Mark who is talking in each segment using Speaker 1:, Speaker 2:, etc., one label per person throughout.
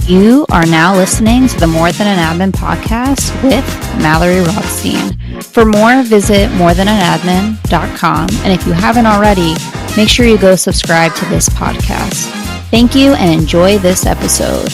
Speaker 1: You are now listening to the More Than an Admin podcast with Mallory Rothstein. For more, visit morethananadmin.com. And if you haven't already, make sure you go subscribe to this podcast. Thank you and enjoy this episode.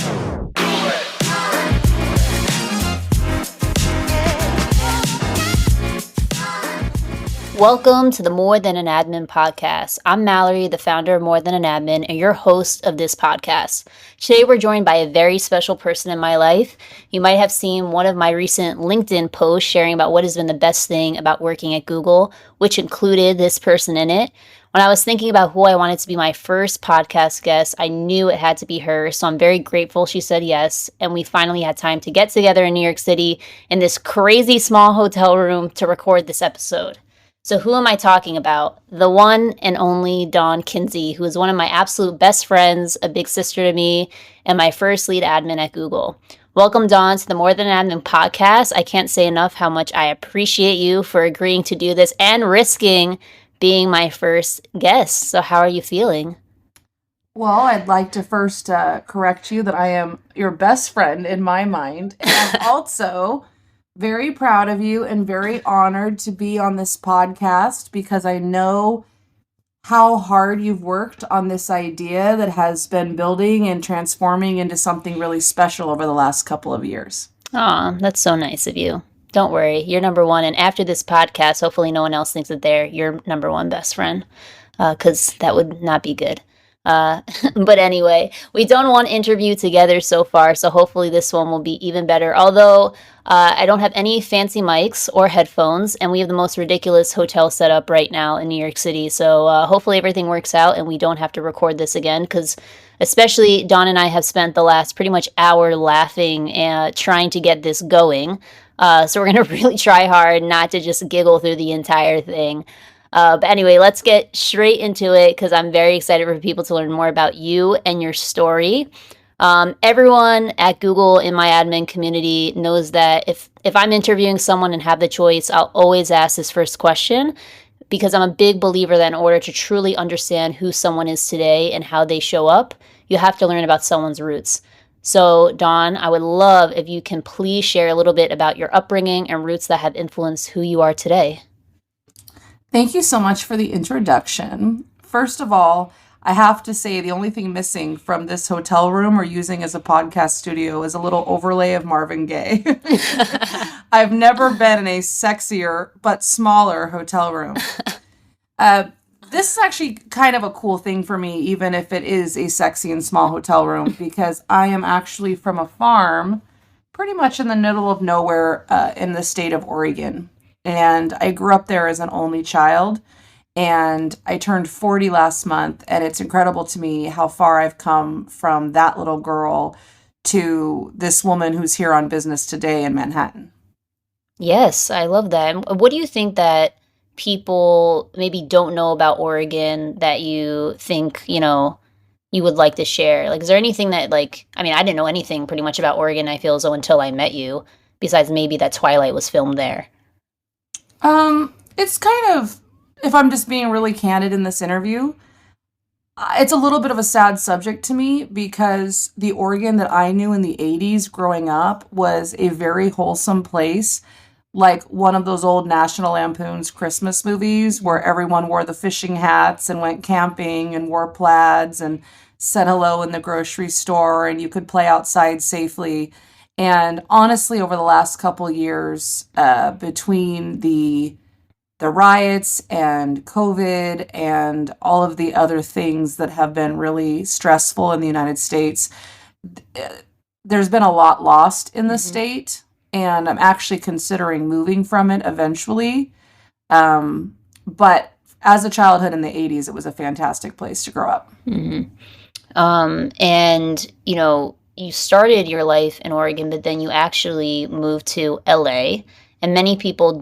Speaker 1: Welcome to the More Than an Admin podcast. I'm Mallory, the founder of More Than an Admin, and your host of this podcast. Today, we're joined by a very special person in my life. You might have seen one of my recent LinkedIn posts sharing about what has been the best thing about working at Google, which included this person in it. When I was thinking about who I wanted to be my first podcast guest, I knew it had to be her, so I'm very grateful she said yes, and we finally had time to get together in New York City in this crazy small hotel room to record this episode. So who am I talking about? The one and only Dawn Kuenzi, who is one of my absolute best friends, a big sister to me, and my first lead admin at Google. Welcome, Dawn, to the More Than an Admin podcast. I can't say enough how much I appreciate you for agreeing to do this and risking being my first guest. So how are you feeling?
Speaker 2: Well, I'd like to first correct you that I am your best friend in my mind. And I'm also very proud of you and very honored to be on this podcast because I know how hard you've worked on this idea that has been building and transforming into something really special over the last couple of years.
Speaker 1: Aw, that's so nice of you. Don't worry, you're number one. And after this podcast, hopefully no one else thinks that they're your number one best friend, because that would not be good. But anyway, we've done one interview together so far, so hopefully this one will be even better. Although I don't have any fancy mics or headphones, and we have the most ridiculous hotel setup right now in New York City. So hopefully everything works out and we don't have to record this again, because especially Dawn and I have spent the last pretty much hour laughing and trying to get this going. So we're going to really try hard not to just giggle through the entire thing. But anyway, let's get straight into it because I'm very excited for people to learn more about you and your story. Everyone at Google in my admin community knows that if I'm interviewing someone and have the choice, I'll always ask this first question because I'm a big believer that in order to truly understand who someone is today and how they show up, you have to learn about someone's roots. So, Dawn, I would love if you can please share a little bit about your upbringing and roots that have influenced who you are today.
Speaker 2: Thank you so much for the introduction. First of all, I have to say the only thing missing from this hotel room we're using as a podcast studio is a little overlay of Marvin Gaye. I've never been in a sexier but smaller hotel room. This is actually kind of a cool thing for me, even if it is a sexy and small hotel room, because I am actually from a farm pretty much in the middle of nowhere in the state of Oregon. And I grew up there as an only child, and I turned 40 last month, and it's incredible to me how far I've come from that little girl to this woman who's here on business today in Manhattan.
Speaker 1: Yes, I love that. What do you think that people maybe don't know about Oregon that you think, you would like to share? Like, is there anything that, I didn't know anything pretty much about Oregon, I feel, so until I met you, besides maybe that Twilight was filmed there.
Speaker 2: It's kind of, if I'm just being really candid in this interview, it's a little bit of a sad subject to me because the Oregon that I knew in the 80s growing up was a very wholesome place, like one of those old National Lampoon's Christmas movies where everyone wore the fishing hats and went camping and wore plaids and said hello in the grocery store and you could play outside safely. And honestly, over the last couple years, between the riots and COVID and all of the other things that have been really stressful in the United States, there's been a lot lost in the state. And I'm actually considering moving from it eventually. But as a childhood in the 80s, it was a fantastic place to grow up.
Speaker 1: Mm-hmm. And, you started your life in Oregon, but then you actually moved to LA. And many people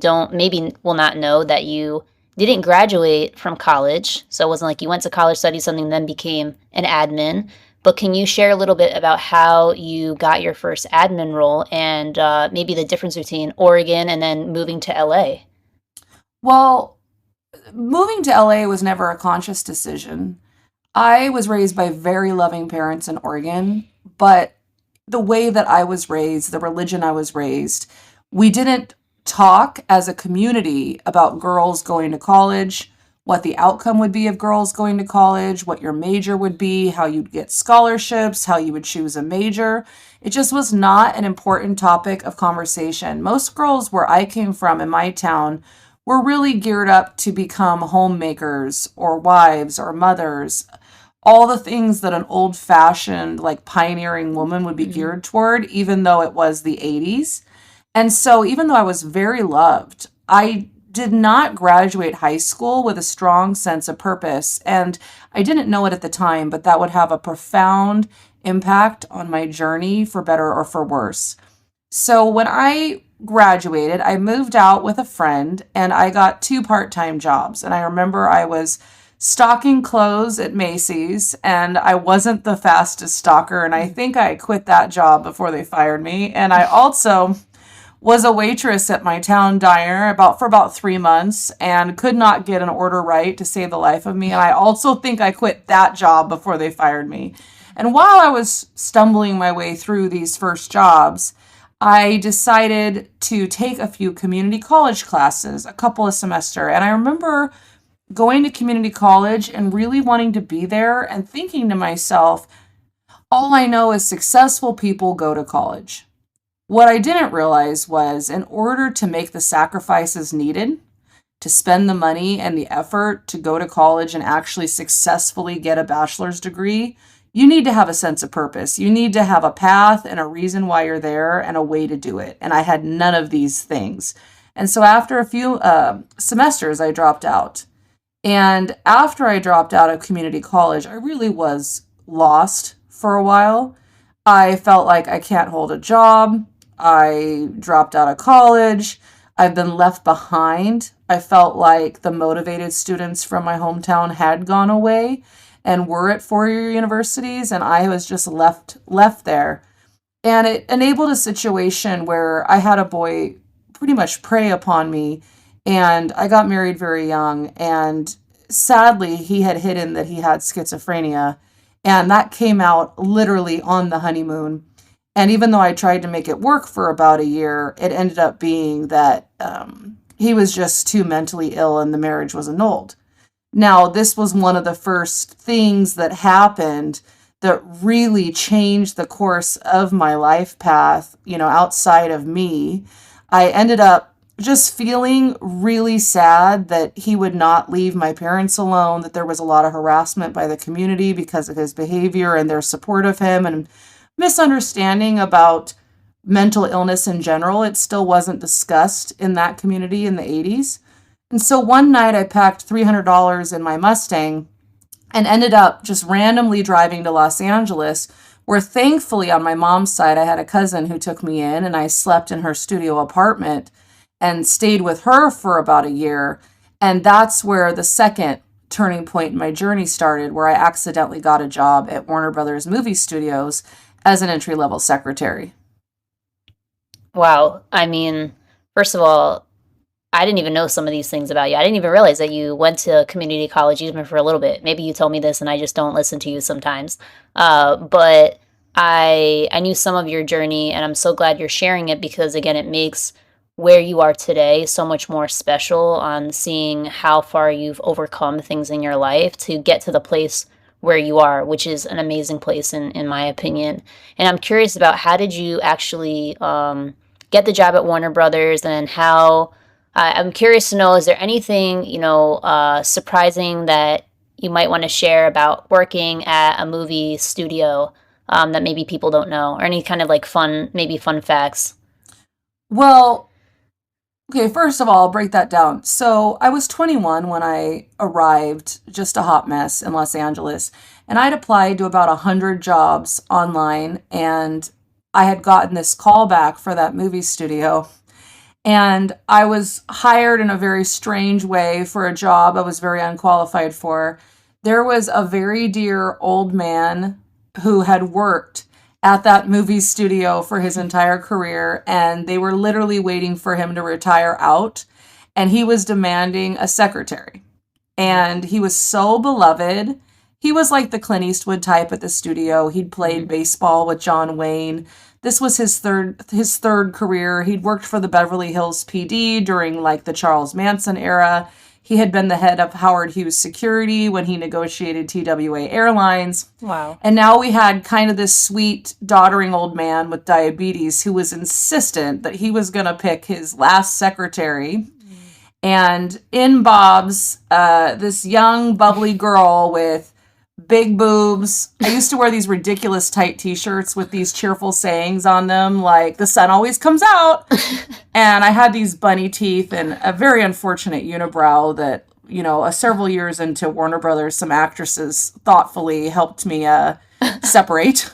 Speaker 1: will not know that you didn't graduate from college. So it wasn't like you went to college, studied something, then became an admin. But can you share a little bit about how you got your first admin role and maybe the difference between Oregon and then moving to LA?
Speaker 2: Well, moving to LA was never a conscious decision. I was raised by very loving parents in Oregon, but the way that I was raised, the religion I was raised, we didn't talk as a community about girls going to college, what the outcome would be of girls going to college, what your major would be, how you'd get scholarships, how you would choose a major. It just was not an important topic of conversation. Most girls where I came from in my town were really geared up to become homemakers or wives or mothers, all the things that an old fashioned, like pioneering woman would be
Speaker 1: Mhm.
Speaker 2: geared toward, even though it was the 80s. And so, even though I was very loved, I did not graduate high school with a strong sense of purpose. And I didn't know it at the time, but that would have a profound impact on my journey for better or for worse. So, when I graduated, I moved out with a friend and I got two part time jobs. And I remember I was stocking clothes at Macy's and I wasn't the fastest stalker. And I think I quit that job before they fired me. And I also was a waitress at my town diner for about 3 months and could not get an order right to save the life of me. And I also think I quit that job before they fired me. And while I was stumbling my way through these first jobs, I decided to take a few community college classes, a couple a semester. And I remember going to community college and really wanting to be there and thinking to myself, all I know is successful people go to college. What I didn't realize was in order to make the sacrifices needed to spend the money and the effort to go to college and actually successfully get a bachelor's degree, you need to have a sense of purpose. You need to have a path and a reason why you're there and a way to do it. And I had none of these things. And so after a few semesters, I dropped out. And after I dropped out of community college, I really was lost for a while. I felt like I can't hold a job. I dropped out of college. I've been left behind. I felt like the motivated students from my hometown had gone away and were at four-year universities, and I was just left there. And it enabled a situation where I had a boy pretty much prey upon me, and I got married very young. And sadly, he had hidden that he had schizophrenia, and that came out literally on the honeymoon. And even though I tried to make it work for about a year, it ended up being that he was just too mentally ill and the marriage was annulled. Now, this was one of the first things that happened that really changed the course of my life path, outside of me. I ended up just feeling really sad that he would not leave my parents alone, that there was a lot of harassment by the community because of his behavior and their support of him, and misunderstanding about mental illness in general. It still wasn't discussed in that community in the 80s. And so one night I packed $300 in my Mustang and ended up just randomly driving to Los Angeles, where thankfully on my mom's side, I had a cousin who took me in and I slept in her studio apartment and stayed with her for about a year. And that's where the second turning point in my journey started, where I accidentally got a job at Warner Brothers movie studios as an entry-level secretary.
Speaker 1: Wow. I mean, first of all, I didn't even know some of these things about you. I didn't even realize that you went to community college even for a little bit. Maybe you told me this and I just don't listen to you sometimes. But I knew some of your journey and I'm so glad you're sharing it because again, it makes where you are today so much more special on seeing how far you've overcome things in your life to get to the place where you are, which is an amazing place in my opinion. And I'm curious about how did you actually get the job at Warner Brothers and how I'm curious to know, is there anything, surprising that you might want to share about working at a movie studio that maybe people don't know, or any kind of like fun, maybe fun facts?
Speaker 2: Well, okay, first of all, I'll break that down. So I was 21 when I arrived, just a hot mess in Los Angeles, and I'd applied to about 100 jobs online, and I had gotten this call back for that movie studio. And I was hired in a very strange way for a job I was very unqualified for. There was a very dear old man who had worked at that movie studio for his entire career, and they were literally waiting for him to retire out. And he was demanding a secretary. And he was so beloved. He was like the Clint Eastwood type at the studio. He'd played
Speaker 1: Mhm.
Speaker 2: baseball with John Wayne. This was his third career. He'd worked for the Beverly Hills PD during like the Charles Manson era. He had been the head of Howard Hughes Security when he negotiated TWA Airlines.
Speaker 1: Wow.
Speaker 2: And now we had kind of this sweet, doddering old man with diabetes who was insistent that he was going to pick his last secretary. And in Bob's, this young, bubbly girl with big boobs. I used to wear these ridiculous tight t-shirts with these cheerful sayings on them, like the sun always comes out. And I had these bunny teeth and a very unfortunate unibrow that, several years into Warner Brothers, some actresses thoughtfully helped me separate.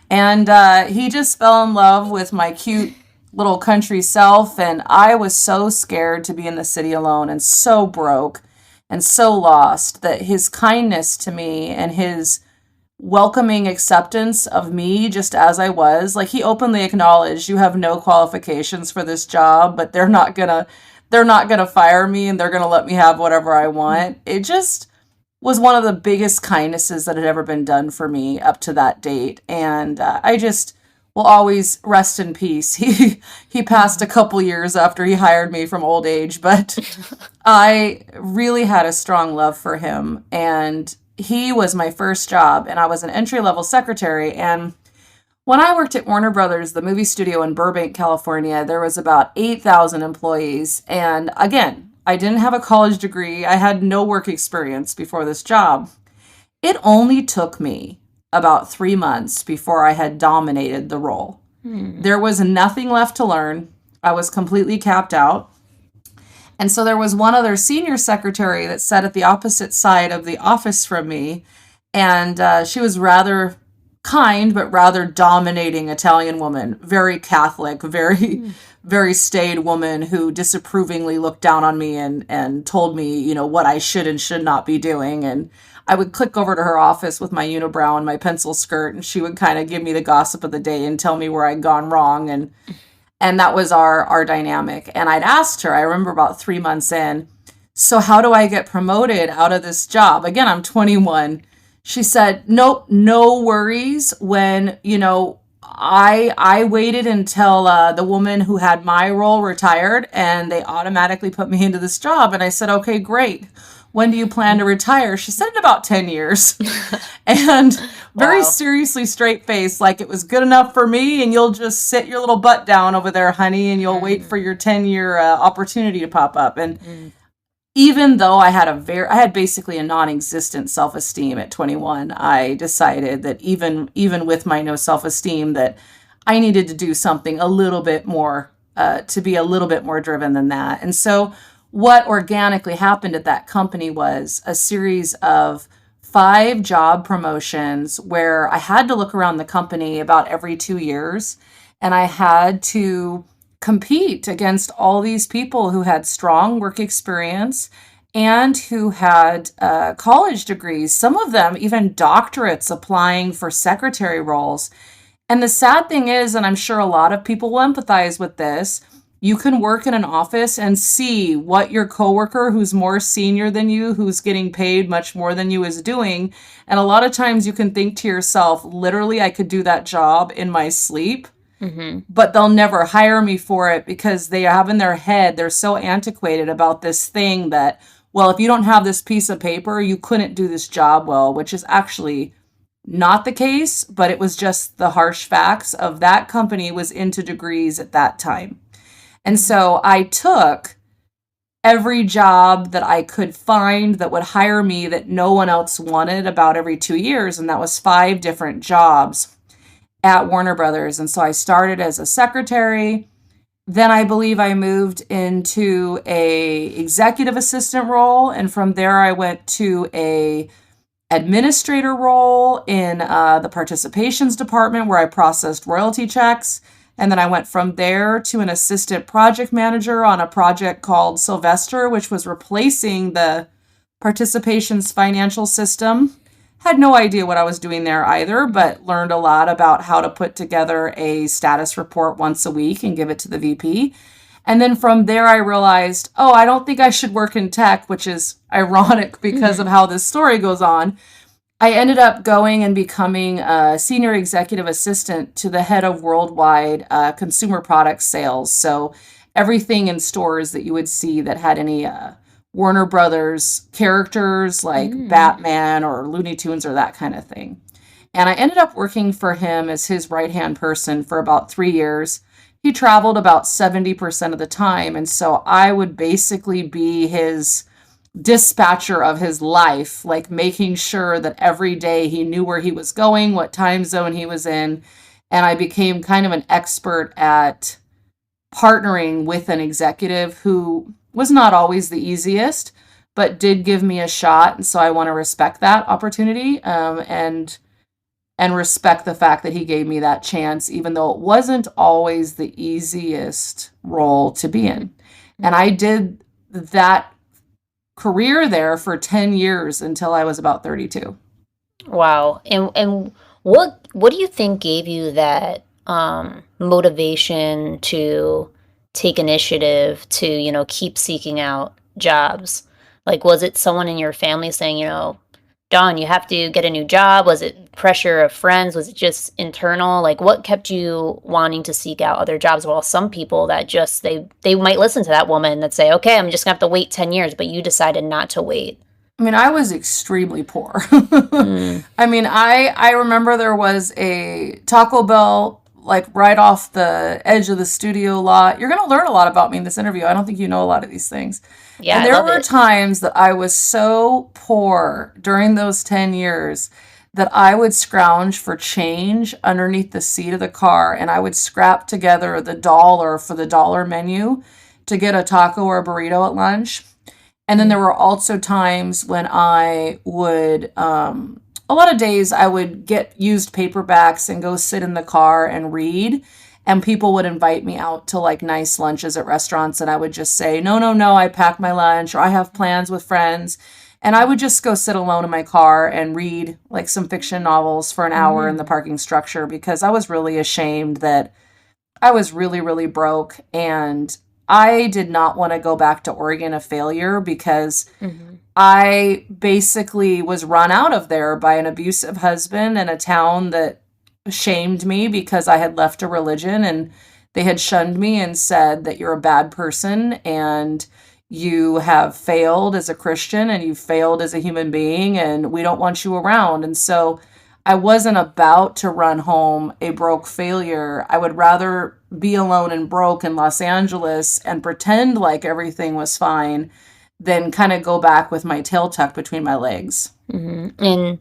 Speaker 2: And he just fell in love with my cute little country self. And I was so scared to be in the city alone and so broke and so lost that his kindness to me and his welcoming acceptance of me just as I was, like he openly acknowledged, you have no qualifications for this job, but they're not gonna fire me and they're gonna let me have whatever I want. It just was one of the biggest kindnesses that had ever been done for me up to that date. And I just will always rest in peace. He passed a couple years after he hired me from old age, but I really had a strong love for him. And he was my first job, and I was an entry level secretary. And when I worked at Warner Brothers, the movie studio in Burbank, California, there was about 8,000 employees. And again, I didn't have a college degree. I had no work experience before this job. It only took me about 3 months before I had dominated the role. There was nothing left to learn. I was completely capped out. And so there was one other senior secretary that sat at the opposite side of the office from me. And she was rather kind, but rather dominating Italian woman, very Catholic, very, very staid woman who disapprovingly looked down on me and told me, what I should and should not be doing. And I would click over to her office with my unibrow and my pencil skirt, and she would kind of give me the gossip of the day and tell me where I'd gone wrong. And that was our dynamic. And I'd asked her, I remember about 3 months in, so how do I get promoted out of this job? Again, I'm 21. She said, nope, no worries. When, I waited until the woman who had my role retired and they automatically put me into this job. And I said, okay, great. When do you plan to retire? She said in about 10 years. And very
Speaker 1: Wow.
Speaker 2: seriously, straight face, like it was good enough for me. And you'll just sit your little butt down over there, honey, and you'll wait for your 10-year opportunity to pop up. And even though I had basically a non-existent self-esteem at 21, I decided that even with my no self-esteem, that I needed to do something a little bit more, to be a little bit more driven than that. And so what organically happened at that company was a series of 5 job promotions where I had to look around the company about every 2 years, and I had to compete against all these people who had strong work experience and who had college degrees, some of them even doctorates applying for secretary roles. And the sad thing is, and I'm sure a lot of people will empathize with this, you can work in an office and see what your coworker who's more senior than you, who's getting paid much more than you, is doing. And a lot of times you can think to yourself, literally, I could do that job in my sleep, but they'll never hire me for it because they have in their head, they're so antiquated about this thing that, well, if you don't have this piece of paper, you couldn't do this job well, which is actually not the case, but it was just the harsh facts of that company was into degrees at that time. And so I took every job that I could find that would hire me that no one else wanted about every 2 years. And that was 5 different jobs at Warner Brothers. And so I started as a secretary. Then I believe I moved into a executive assistant role. And from there I went to a administrator role in the participations department where I processed royalty checks. And then I went from there to an assistant project manager on a project called Sylvester, which was replacing the participations financial system. Had no idea what I was doing there either, but learned a lot about how to put together a status report once a week and give it to the VP. And then from there, I realized, I don't think I should work in tech, which is ironic because of how this story goes on. I ended up going and becoming a senior executive assistant to the head of worldwide consumer product sales. So everything in stores that you would see that had any Warner Brothers characters like
Speaker 1: Mm.
Speaker 2: Batman or Looney Tunes or that kind of thing. And I ended up working for him as his right hand person for about 3 years. He traveled about 70% of the time. And so I would basically be his dispatcher of his life, like making sure that every day he knew where he was going, what time zone he was in. And I became kind of an expert at partnering with an executive who was not always the easiest, but did give me a shot. And so I want to respect that opportunity, and respect the fact that he gave me that chance, even though it wasn't always the easiest role to be in. And I did that career there for 10 years until I was about 32.
Speaker 1: Wow. And what do you think gave you that motivation to take initiative to, keep seeking out jobs? Like, was it someone in your family saying, Dawn, you have to get a new job? Was it pressure of friends? Was it just internal? Like, what kept you wanting to seek out other jobs? Well, some people that just they might listen to that woman that say, "Okay, I'm just gonna have to wait 10 years," but you decided not to wait.
Speaker 2: I mean, I was extremely poor.
Speaker 1: Mm,
Speaker 2: I mean, I remember there was a Taco Bell like right off the edge of the studio lot. You're going to learn a lot about me in this interview. I don't think you know a lot of these things.
Speaker 1: yeah,
Speaker 2: And
Speaker 1: I
Speaker 2: there
Speaker 1: love
Speaker 2: were
Speaker 1: it.
Speaker 2: times that I was so poor during those 10 years that I would scrounge for change underneath the seat of the car, and I would scrap together the dollar for the dollar menu to get a taco or a burrito at lunch. And then there
Speaker 1: Mm,
Speaker 2: were also times when I would, a lot of days I would get used paperbacks and go sit in the car and read. And people would invite me out to like nice lunches at restaurants. And I would just say, no, no, no, I packed my lunch or I have plans with friends. And I would just go sit alone in my car and read like some fiction novels for an hour in the
Speaker 1: mm,
Speaker 2: parking structure because I was really ashamed that I was really, really broke, and I did not want to go back to Oregon a failure because
Speaker 1: mhm,
Speaker 2: I basically was run out of there by an abusive husband in a town that shamed me because I had left a religion, and they had shunned me and said that you're a bad person and you have failed as a Christian and you failed as a human being and we don't want you around. And so I wasn't about to run home a broke failure. I would rather be alone and broke in Los Angeles and pretend like everything was fine than kind of go back with my tail tucked between my legs.
Speaker 1: mhm. And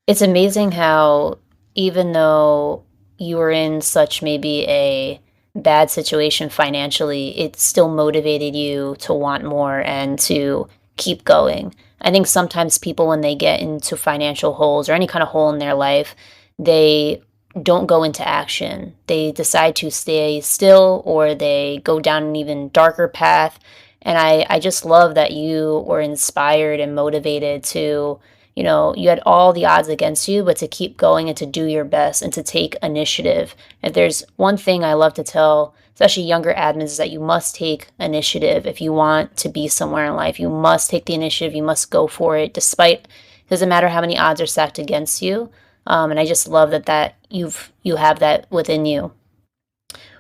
Speaker 1: it's amazing how even though you were in such maybe a bad situation financially, it still motivated you to want more and to keep going. I think sometimes people, when they get into financial holes or any kind of hole in their life, they don't go into action. They decide to stay still or they go down an even darker path. And I just love that you were inspired and motivated to, you had all the odds against you, but to keep going and to do your best and to take initiative. If there's one thing I love to tell, especially younger admins, is that you must take initiative if you want to be somewhere in life. You must take the initiative. You must go for it, despite it doesn't matter how many odds are stacked against you. And I just love that you have that within you.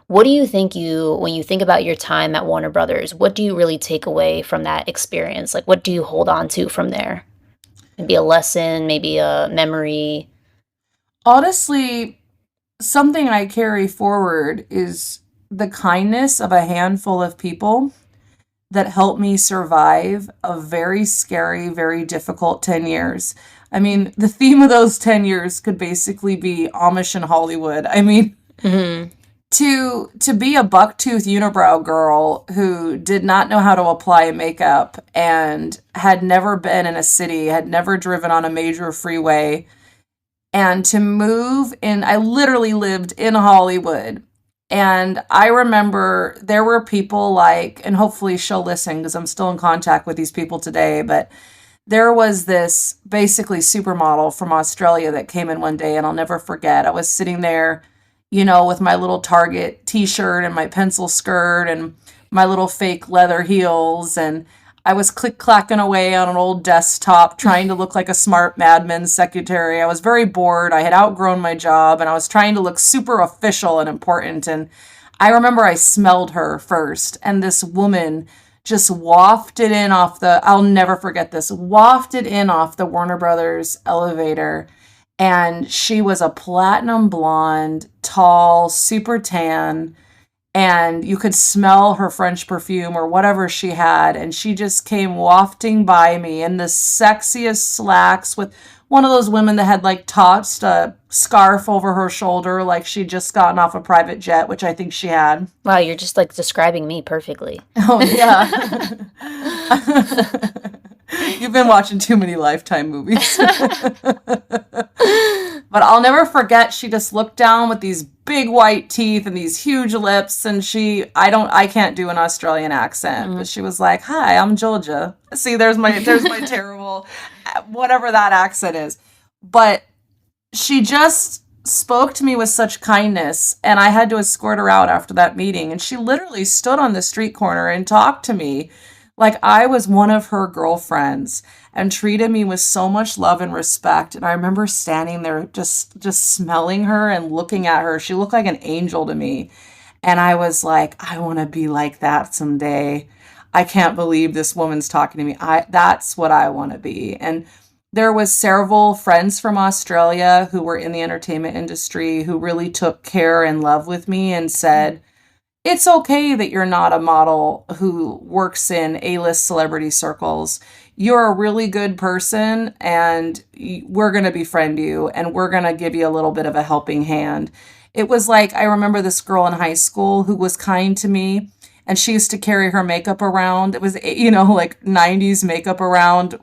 Speaker 1: What do you think when you think about your time at Warner Brothers, what do you really take away from that experience? Like, what do you hold on to from there? Maybe a lesson, maybe a memory.
Speaker 2: Honestly, something I carry forward is the kindness of a handful of people that helped me survive a very scary, very difficult 10 years. I mean, the theme of those 10 years could basically be Amish in Hollywood. I mean,
Speaker 1: Hmm.
Speaker 2: to be a bucktooth unibrow girl who did not know how to apply makeup and had never been in a city, had never driven on a major freeway, and to move in, I literally lived in Hollywood. And I remember there were people like, and hopefully she'll listen because I'm still in contact with these people today, but there was this basically supermodel from Australia that came in one day, and I'll never forget. I was sitting there, with my little Target t shirt and my pencil skirt and my little fake leather heels. And I was click-clacking away on an old desktop trying to look like a smart madman secretary. I was very bored. I had outgrown my job and I was trying to look super official and important. And I remember I smelled her first, and this woman just wafted in off the, I'll never forget this, wafted in off the Warner Brothers elevator. And she was a platinum blonde, tall, super tan, and you could smell her French perfume or whatever she had. And she just came wafting by me in the sexiest slacks with one of those women that had like tossed a scarf over her shoulder, like she'd just gotten off a private jet, which I think she had.
Speaker 1: Wow, you're just like describing me perfectly.
Speaker 2: Oh, yeah. You've been watching too many Lifetime movies. But I'll never forget, she just looked down with these big white teeth and these huge lips, and I can't do an Australian accent, but she was like, "Hi, I'm Georgia." See, there's my terrible, whatever that accent is. But she just spoke to me with such kindness, and I had to escort her out after that meeting, and she literally stood on the street corner and talked to me like I was one of her girlfriends, and treated me with so much love and respect. And I remember standing there just smelling her and looking at her. She looked like an angel to me. And I was like, I want to be like that someday. I can't believe this woman's talking to me. That's what I want to be. And there was several friends from Australia who were in the entertainment industry who really took care and love with me and said, it's okay that you're not a model who works in A-list celebrity circles. You're a really good person, and we're going to befriend you, and we're going to give you a little bit of a helping hand. It was like, I remember this girl in high school who was kind to me, and she used to carry her makeup around. It was, like 90s makeup around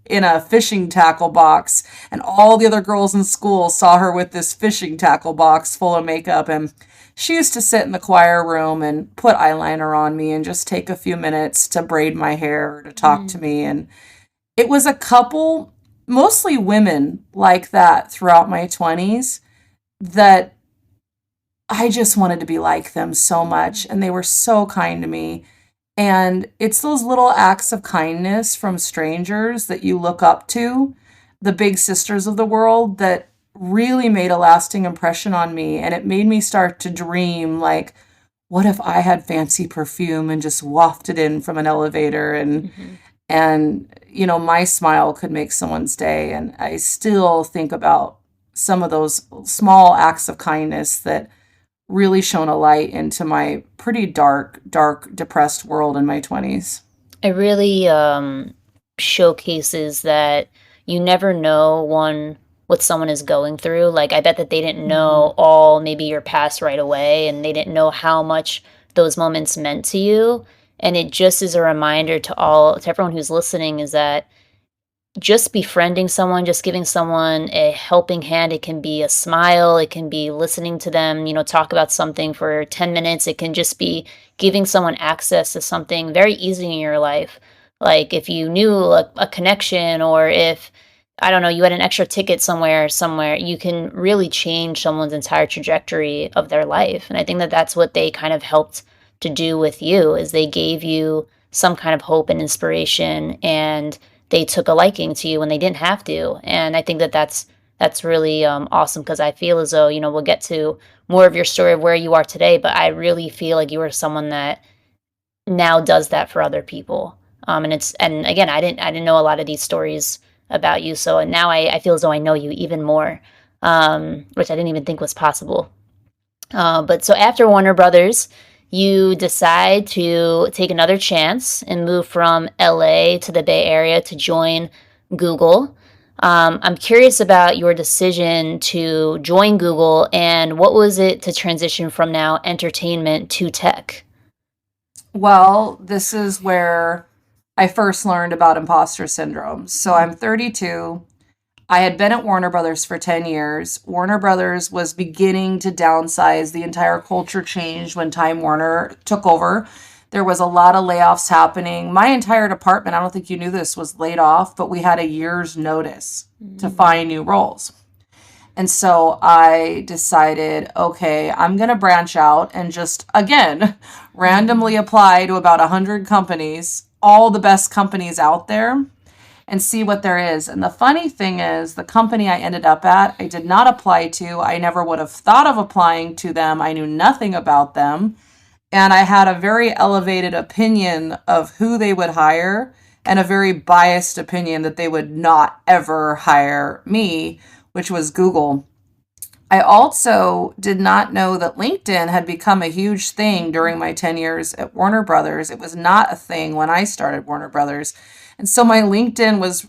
Speaker 2: in a fishing tackle box, and all the other girls in school saw her with this fishing tackle box full of makeup. And she used to sit in the choir room and put eyeliner on me and just take a few minutes to braid my hair or to talk to me. And it was a couple, mostly women like that throughout my 20s, that I just wanted to be like them so much. And they were so kind to me. And it's those little acts of kindness from strangers that you look up to, the big sisters of the world, that really made a lasting impression on me. And it made me start to dream, like, what if I had fancy perfume and just wafted in from an elevator, and my smile could make someone's day. And I still think about some of those small acts of kindness that really shone a light into my pretty dark, depressed world in my 20s.
Speaker 1: It really showcases that you never know what someone is going through. Like, I bet that they didn't know all maybe your past right away, and they didn't know how much those moments meant to you. And it just is a reminder to everyone who's listening, is that just befriending someone, just giving someone a helping hand. It can be a smile. It can be listening to them, talk about something for 10 minutes. It can just be giving someone access to something very easy in your life. Like if you knew a connection, or if, I don't know, you had an extra ticket somewhere, you can really change someone's entire trajectory of their life. And I think that that's what they kind of helped to do with you, is they gave you some kind of hope and inspiration, and they took a liking to you when they didn't have to. And I think that that's really awesome, because I feel as though, we'll get to more of your story of where you are today, but I really feel like you are someone that now does that for other people. And again, I didn't know a lot of these stories about you. So now I feel as though I know you even more, which I didn't even think was possible. But so after Warner Brothers, you decide to take another chance and move from LA to the Bay Area to join Google. I'm curious about your decision to join Google, and what was it to transition from now entertainment to tech?
Speaker 2: Well, this is where I first learned about imposter syndrome. So I'm 32. I had been at Warner Brothers for 10 years. Warner Brothers was beginning to downsize. The entire culture changed when Time Warner took over. There was a lot of layoffs happening. My entire department, I don't think you knew this, was laid off, but we had a year's notice to find new roles. And so I decided, okay, I'm going to branch out and just, again, randomly apply to about 100 companies all the best companies out there and see what there is. And the funny thing is, the company I ended up at, I did not apply to. I never would have thought of applying to them. I knew nothing about them. And I had a very elevated opinion of who they would hire and a very biased opinion that they would not ever hire me, which was Google. I also did not know that LinkedIn had become a huge thing during my 10 years at Warner Brothers. It was not a thing when I started Warner Brothers. And so my LinkedIn was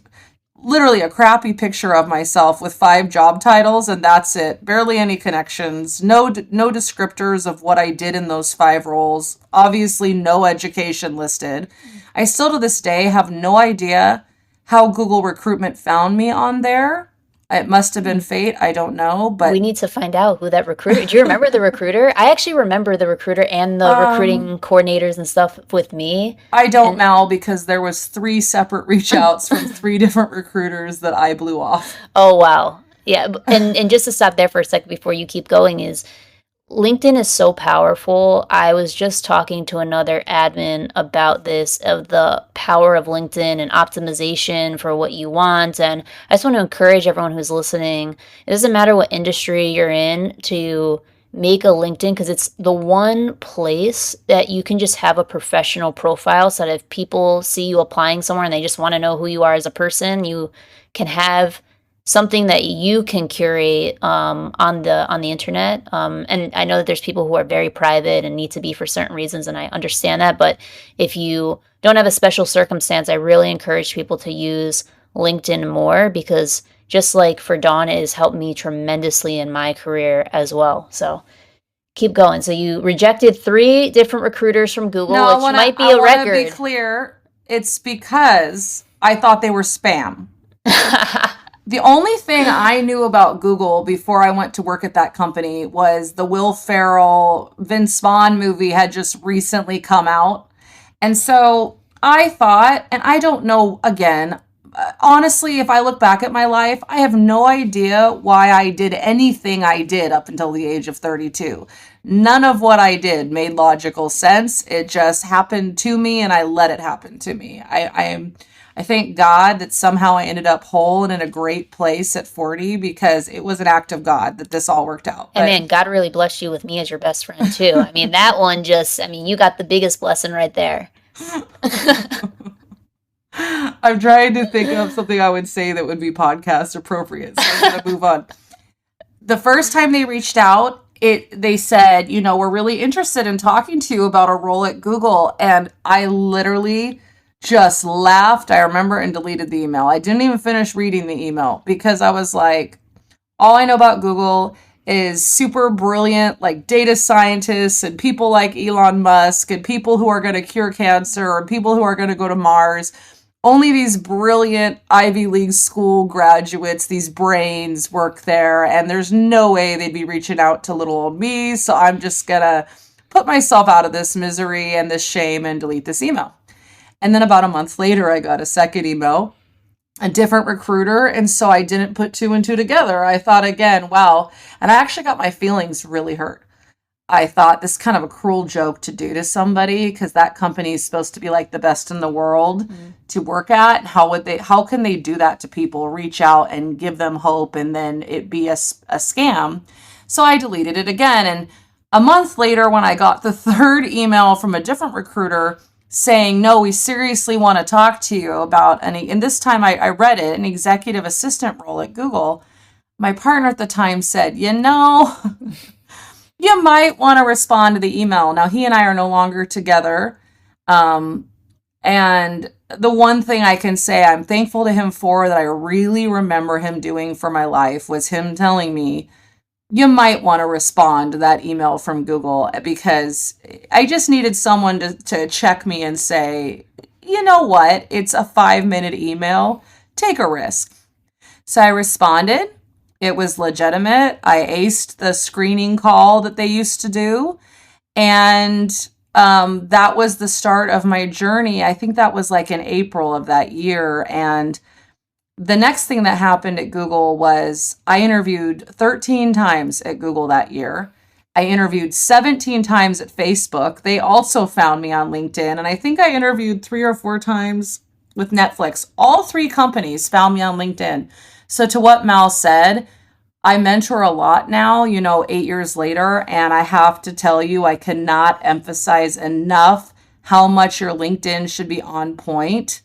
Speaker 2: literally a crappy picture of myself with 5 job titles, and that's it. Barely any connections, no descriptors of what I did in those 5 roles. Obviously, no education listed. I still to this day have no idea how Google Recruitment found me on there. It must have been fate. I don't know, but
Speaker 1: We need to find out who that recruiter. Do you remember the recruiter? I actually remember the recruiter and the recruiting coordinators and stuff with me.
Speaker 2: I don't
Speaker 1: And
Speaker 2: now because there was 3 separate reach outs from 3 different recruiters that I blew off.
Speaker 1: oh wow. Yeah, and just to stop there for a second before you keep going is LinkedIn is so powerful. I was just talking to another admin about this, of the power of LinkedIn and optimization for what you want. And I just want to encourage everyone who's listening. It doesn't matter what industry you're in to make a LinkedIn, because it's the one place that you can just have a professional profile so that if people see you applying somewhere and they just want to know who you are as a person, you can have something that you can curate on the internet. And I know that there's people who are very private and need to be for certain reasons, and I understand that. But if you don't have a special circumstance, I really encourage people to use LinkedIn more, because just like for Dawn, it has helped me tremendously in my career as well. So keep going. So you rejected 3 different recruiters from Google,
Speaker 2: No,
Speaker 1: which might be
Speaker 2: I
Speaker 1: a
Speaker 2: want to be
Speaker 1: record.
Speaker 2: clear. It's because I thought they were spam. The only thing I knew about Google before I went to work at that company was the Will Ferrell, Vince Vaughn movie had just recently come out. And so I thought, and I don't know, again, honestly, if I look back at my life, I have no idea why I did anything I did up until the age of 32. None of what I did made logical sense. It just happened to me and I let it happen to me. I thank God that somehow I ended up whole and in a great place at 40, because it was an act of God that this all worked out.
Speaker 1: And
Speaker 2: But
Speaker 1: man, God really blessed you with me as your best friend too. I mean, that one just, I mean, you got the biggest blessing right there.
Speaker 2: I'm trying to think of something I would say that would be podcast appropriate. So I'm going to move on. The first time they reached out, they said, we're really interested in talking to you about a role at Google. And I literally just laughed. I remember, and deleted the email. I didn't even finish reading the email because I was like, all I know about Google is super brilliant, like data scientists and people like Elon Musk and people who are going to cure cancer or people who are going to go to Mars. Only these brilliant Ivy League school graduates, these brains work there, and there's no way they'd be reaching out to little old me. So I'm just going to put myself out of this misery and this shame and delete this email. And then about a month later, I got a second email, a different recruiter. And so I didn't put 2 and 2 together. I thought again, wow. And I actually got my feelings really hurt. I thought this is kind of a cruel joke to do to somebody, because that company is supposed to be like the best in the world to work at. How can they do that to people, reach out and give them hope and then it be a scam? So I deleted it again. And a month later, when I got the 3rd email from a different recruiter saying, no, we seriously want to talk to you about and this time I read it, an executive assistant role at Google. My partner at the time said, you might want to respond to the email. Now, he and I are no longer together. And the one thing I can say I'm thankful to him for, that I really remember him doing for my life, was him telling me, you might want to respond to that email from Google, because I just needed someone to check me and say, you know what? It's a 5-minute email. Take a risk. So I responded. It was legitimate. I aced the screening call that they used to do. And that was the start of my journey. I think that was like in April of that year. And the next thing that happened at Google was I interviewed 13 times at Google that year. I interviewed 17 times at Facebook. They also found me on LinkedIn. And I think I interviewed 3 or 4 times with Netflix. All 3 companies found me on LinkedIn. So, to what Mal said, I mentor a lot now, 8 years later. And I have to tell you, I cannot emphasize enough how much your LinkedIn should be on point.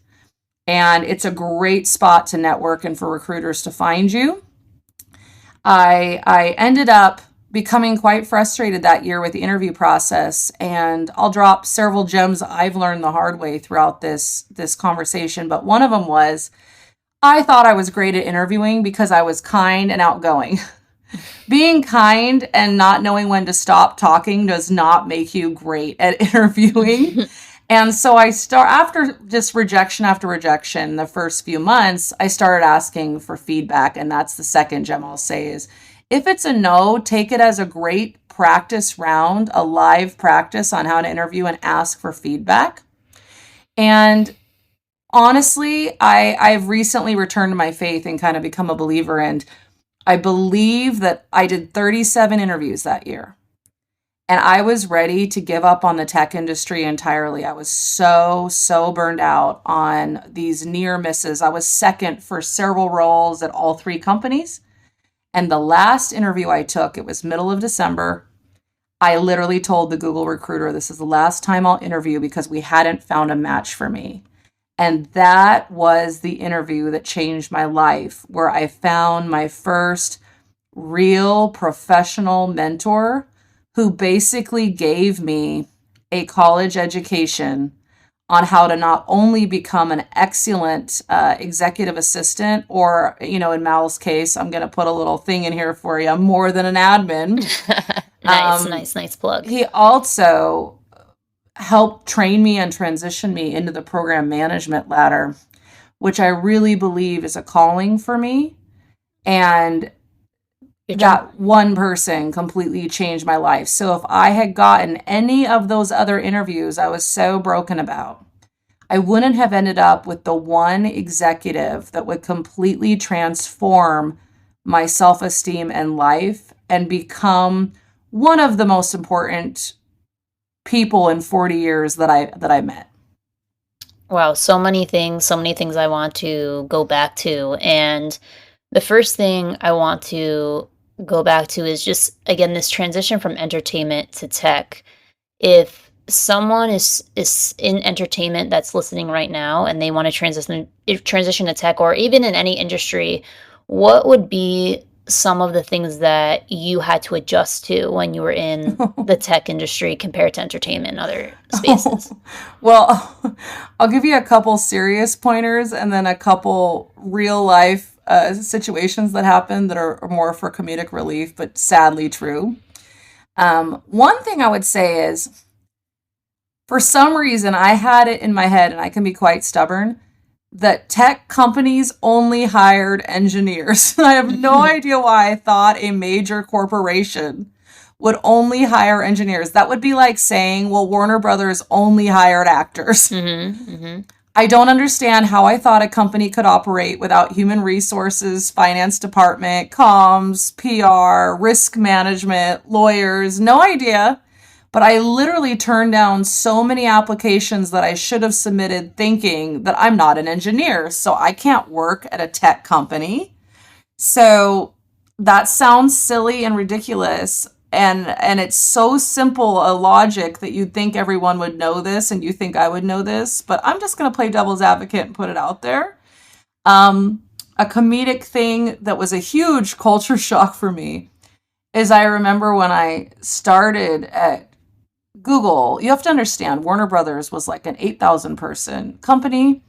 Speaker 2: And it's a great spot to network and for recruiters to find you. I ended up becoming quite frustrated that year with the interview process, and I'll drop several gems I've learned the hard way throughout this conversation. But one of them was I thought I was great at interviewing because I was kind and outgoing. Being kind and not knowing when to stop talking does not make you great at interviewing. And so after just rejection after rejection, the first few months, I started asking for feedback. And that's the second gem I'll say is if it's a no, take it as a great practice round, a live practice on how to interview and ask for feedback. And honestly, I've recently returned to my faith and kind of become a believer. And I believe that I did 37 interviews that year. And I was ready to give up on the tech industry entirely. I was so burned out on these near misses. I was second for several roles at all 3 companies. And the last interview I took, it was middle of December. I literally told the Google recruiter, this is the last time I'll interview because we hadn't found a match for me. And that was the interview that changed my life, where I found my first real professional mentor who basically gave me a college education on how to not only become an excellent executive assistant, or, in Mal's case, I'm going to put a little thing in here for you, more than an admin.
Speaker 1: Nice plug.
Speaker 2: He also helped train me and transition me into the program management ladder, which I really believe is a calling for me. And that one person completely changed my life. So if I had gotten any of those other interviews I was so broken about, I wouldn't have ended up with the one executive that would completely transform my self-esteem and life and become one of the most important people in 40 years that I met.
Speaker 1: Wow, so many things I want to go back to. And the first thing I want to go back to is just, again, this transition from entertainment to tech. If someone is in entertainment that's listening right now and they want to transition to tech, or even in any industry, what would be some of the things that you had to adjust to when you were in the tech industry compared to entertainment and other spaces?
Speaker 2: Well, I'll give you a couple serious pointers and then a couple real life situations that happen that are more for comedic relief, but sadly true. One thing I would say is, for some reason, I had it in my head, and I can be quite stubborn, that tech companies only hired engineers. I have no idea why I thought a major corporation would only hire engineers. That would be like saying, well, Warner Brothers only hired actors. I don't understand how I thought a company could operate without human resources, finance department, comms, PR, risk management, lawyers, no idea. But I literally turned down so many applications that I should have submitted thinking that I'm not an engineer, so I can't work at a tech company. So that sounds silly and ridiculous. And it's so simple a logic that you'd think everyone would know this, and you think I would know this, but I'm just going to play devil's advocate and put it out there. A comedic thing that was a huge culture shock for me is I remember when I started at Google, you have to understand, Warner Brothers was like an 8,000 person company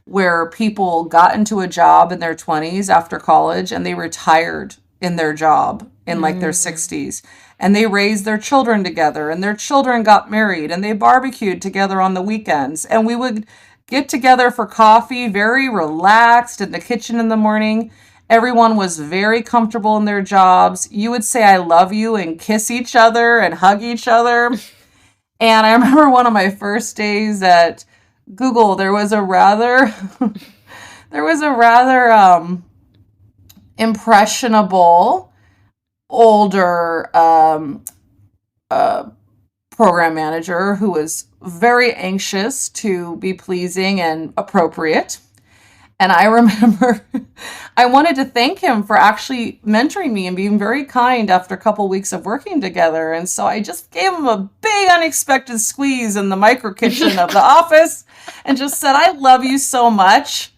Speaker 2: where people got into a job in their 20s after college and they retired in their job in like their 60s. And they raised their children together, and their children got married, and they barbecued together on the weekends. And we would get together for coffee, very relaxed in the kitchen in the morning. Everyone was very comfortable in their jobs. You would say, I love you, and kiss each other and hug each other. And I remember one of my first days at Google, there was a rather impressionable older uh, program manager who was very anxious to be pleasing and appropriate. And I remember I wanted to thank him for actually mentoring me and being very kind after a couple weeks of working together. And so I just gave him a big unexpected squeeze in the micro kitchen of the office and just said, I love you so much.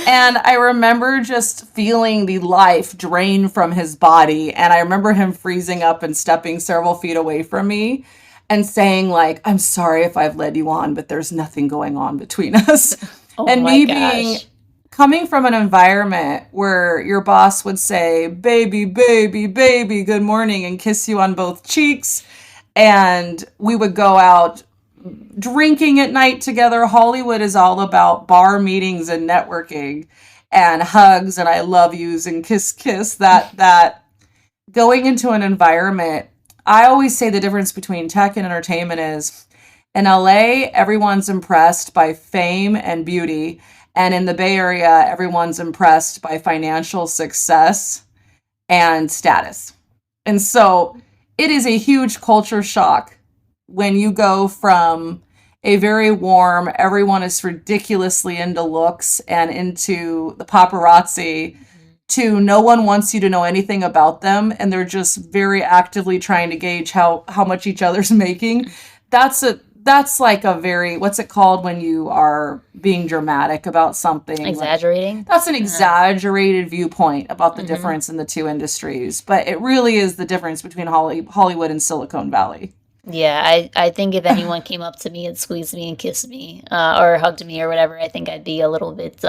Speaker 2: And I remember just feeling the life drain from his body. And I remember him freezing up and stepping several feet away from me and saying, like, I'm sorry if I've led you on, but there's nothing going on between us.
Speaker 1: Oh
Speaker 2: And
Speaker 1: my
Speaker 2: me being
Speaker 1: gosh.
Speaker 2: coming from an environment where your boss would say, baby, baby, baby, good morning, and kiss you on both cheeks. And we would go out drinking at night together. Hollywood is all about bar meetings and networking and hugs and I love yous and kiss kiss. That going into an environment, I always say the difference between tech and entertainment is in LA, everyone's impressed by fame and beauty. And in the Bay Area, everyone's impressed by financial success and status. And so it is a huge culture shock when you go from a very warm, everyone is ridiculously into looks and into the paparazzi to no one wants you to know anything about them and they're just very actively trying to gauge how much each other's making. That's like a very, what's it called when you are being dramatic about something? Like,
Speaker 1: Exaggerating?
Speaker 2: that's an exaggerated viewpoint about the
Speaker 1: Mm-hmm.
Speaker 2: difference in the two industries, but it really is the difference between Hollywood and Silicon Valley.
Speaker 1: Yeah, I think if anyone came up to me and squeezed me and kissed me, or hugged me or whatever, I think I'd be a little bit,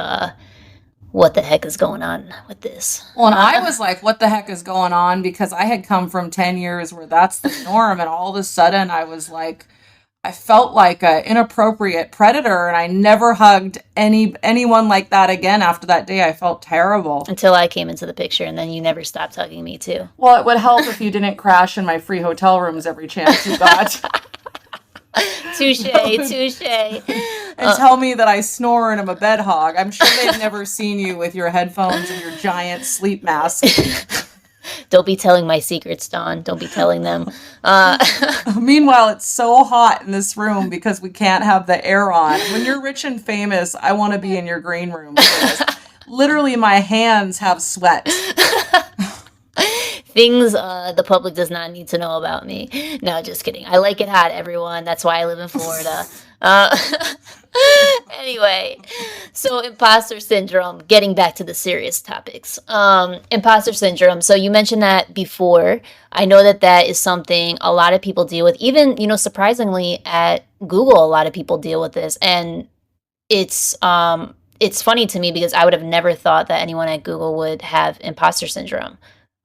Speaker 1: what the heck is going on with this?
Speaker 2: Well, and I was like, what the heck is going on? Because I had come from 10 years where that's the norm. And all of a sudden I was like, I felt like an inappropriate predator. And I never hugged anyone like that again after that day. I felt terrible.
Speaker 1: Until I came into the picture, and then you never stopped hugging me too.
Speaker 2: Well, it would help if you didn't crash in my free hotel rooms every chance you got.
Speaker 1: Touche, touche.
Speaker 2: And tell me that I snore and I'm a bed hog. I'm sure they've never seen you with your headphones and your giant sleep mask.
Speaker 1: Don't be telling my secrets, Dawn. Don't be telling them.
Speaker 2: Meanwhile, it's so hot in this room because we can't have the air on. When you're rich and famous, I want to be in your green room. Because literally, my hands have sweat.
Speaker 1: Things the public does not need to know about me. No, just kidding. I like it hot, everyone. That's why I live in Florida. Uh, anyway, so imposter syndrome, getting back to the serious topics. Imposter syndrome. So you mentioned that before. I know that that is something a lot of people deal with. Even, surprisingly at Google, a lot of people deal with this. And it's funny to me because I would have never thought that anyone at Google would have imposter syndrome.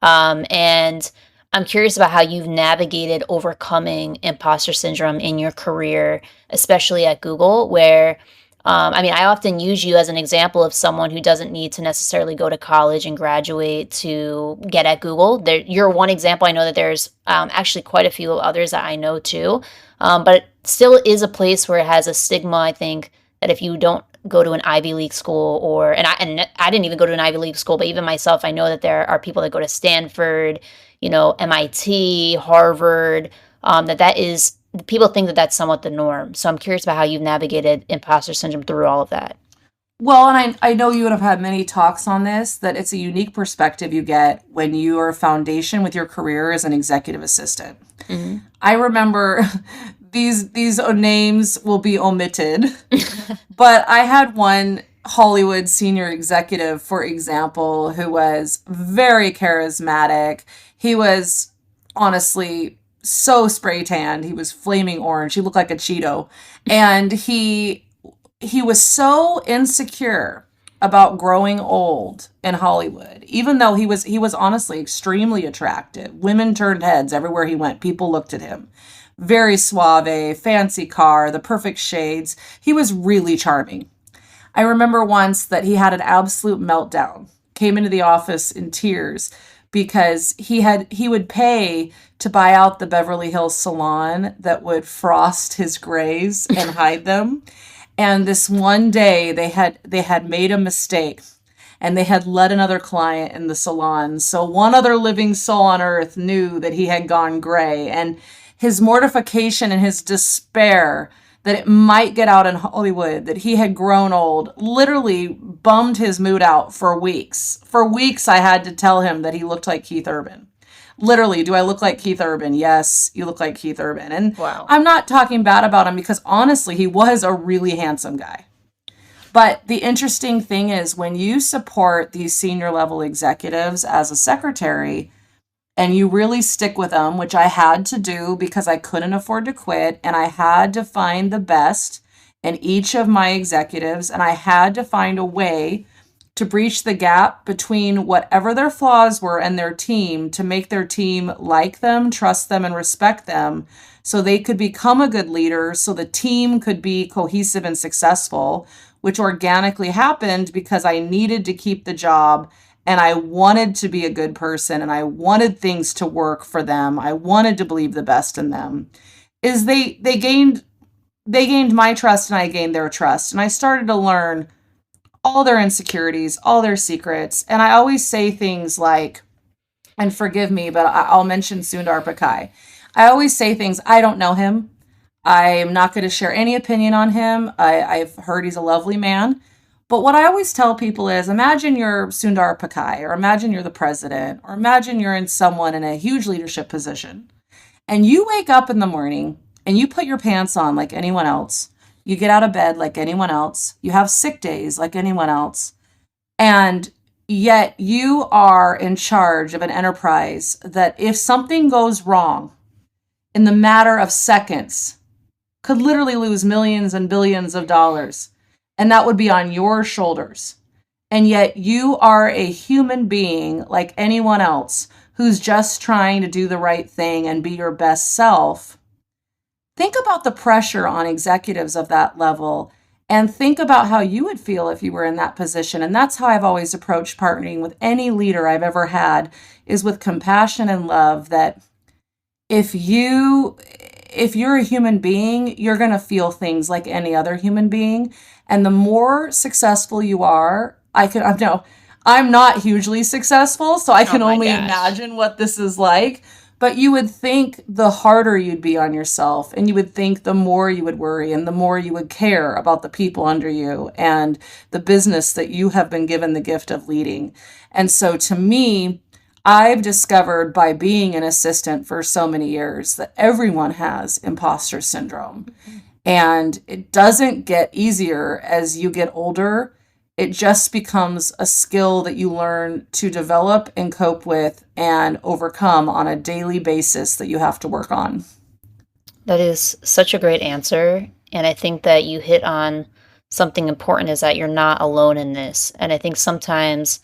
Speaker 1: And I'm curious about how you've navigated overcoming imposter syndrome in your career, especially at Google, where, I often use you as an example of someone who doesn't need to necessarily go to college and graduate to get at Google. You're one example. I know that there's actually quite a few others that I know too. But it still is a place where it has a stigma, I think, that if you don't go to an Ivy League school and I didn't even go to an Ivy League school, but even myself, I know that there are people that go to Stanford, MIT, Harvard, that is, people think that that's somewhat the norm. So I'm curious about how you've navigated imposter syndrome through all of that.
Speaker 2: Well, and I know you would have had many talks on this, that it's a unique perspective you get when your foundation with your career is an executive assistant.
Speaker 1: Mm-hmm.
Speaker 2: I remember these names will be omitted, but I had one Hollywood senior executive, for example, who was very charismatic. He was honestly so spray tanned. He was flaming orange. He looked like a Cheeto. And he was so insecure about growing old in Hollywood, even though he was honestly extremely attractive. Women turned heads everywhere he went. People looked at him. Very suave, fancy car, the perfect shades. He was really charming. I remember once that he had an absolute meltdown, came into the office in tears because he would pay to buy out the Beverly Hills salon that would frost his grays and hide them. And this one day they had made a mistake and they had let another client in the salon. So one other living soul on earth knew that he had gone gray. And his mortification and his despair that it might get out in Hollywood that he had grown old literally bummed his mood out for weeks. For weeks, I had to tell him that he looked like Keith Urban. Literally, do I look like Keith Urban? Yes, you look like Keith Urban. And
Speaker 1: Wow.
Speaker 2: I'm not talking bad about him because honestly, he was a really handsome guy. But the interesting thing is when you support these senior level executives as a secretary, and you really stick with them, which I had to do because I couldn't afford to quit, and I had to find the best in each of my executives, and I had to find a way to breach the gap between whatever their flaws were and their team to make their team like them, trust them, and respect them so they could become a good leader, so the team could be cohesive and successful, which organically happened because I needed to keep the job and I wanted to be a good person and I wanted things to work for them. I wanted to believe the best in them. Is they gained my trust and I gained their trust. And I started to learn all their insecurities, all their secrets. And I always say things like, and forgive me, but I'll mention Sundar Pichai. I always say things, I don't know him. I'm not going to share any opinion on him. I've heard he's a lovely man. But what I always tell people is imagine you're Sundar Pichai, or imagine you're the president, or imagine you're in someone in a huge leadership position. And you wake up in the morning and you put your pants on like anyone else. You get out of bed like anyone else. You have sick days like anyone else. And yet you are in charge of an enterprise that if something goes wrong in the matter of seconds, could literally lose millions and billions of dollars. And that would be on your shoulders. And yet you are a human being like anyone else who's just trying to do the right thing and be your best self. Think about the pressure on executives of that level and think about how you would feel if you were in that position. And that's how I've always approached partnering with any leader I've ever had, is with compassion and love, that if you're a human being, you're going to feel things like any other human being. And the more successful you are, I'm not hugely successful, so I can only imagine what this is like. But you would think the harder you'd be on yourself, and you would think the more you would worry and the more you would care about the people under you and the business that you have been given the gift of leading. And so to me, I've discovered by being an assistant for so many years that everyone has imposter syndrome. And it doesn't get easier as you get older. It just becomes a skill that you learn to develop and cope with and overcome on a daily basis that you have to work on.
Speaker 1: That is such a great answer. And I think that you hit on something important, is that you're not alone in this. And I think sometimes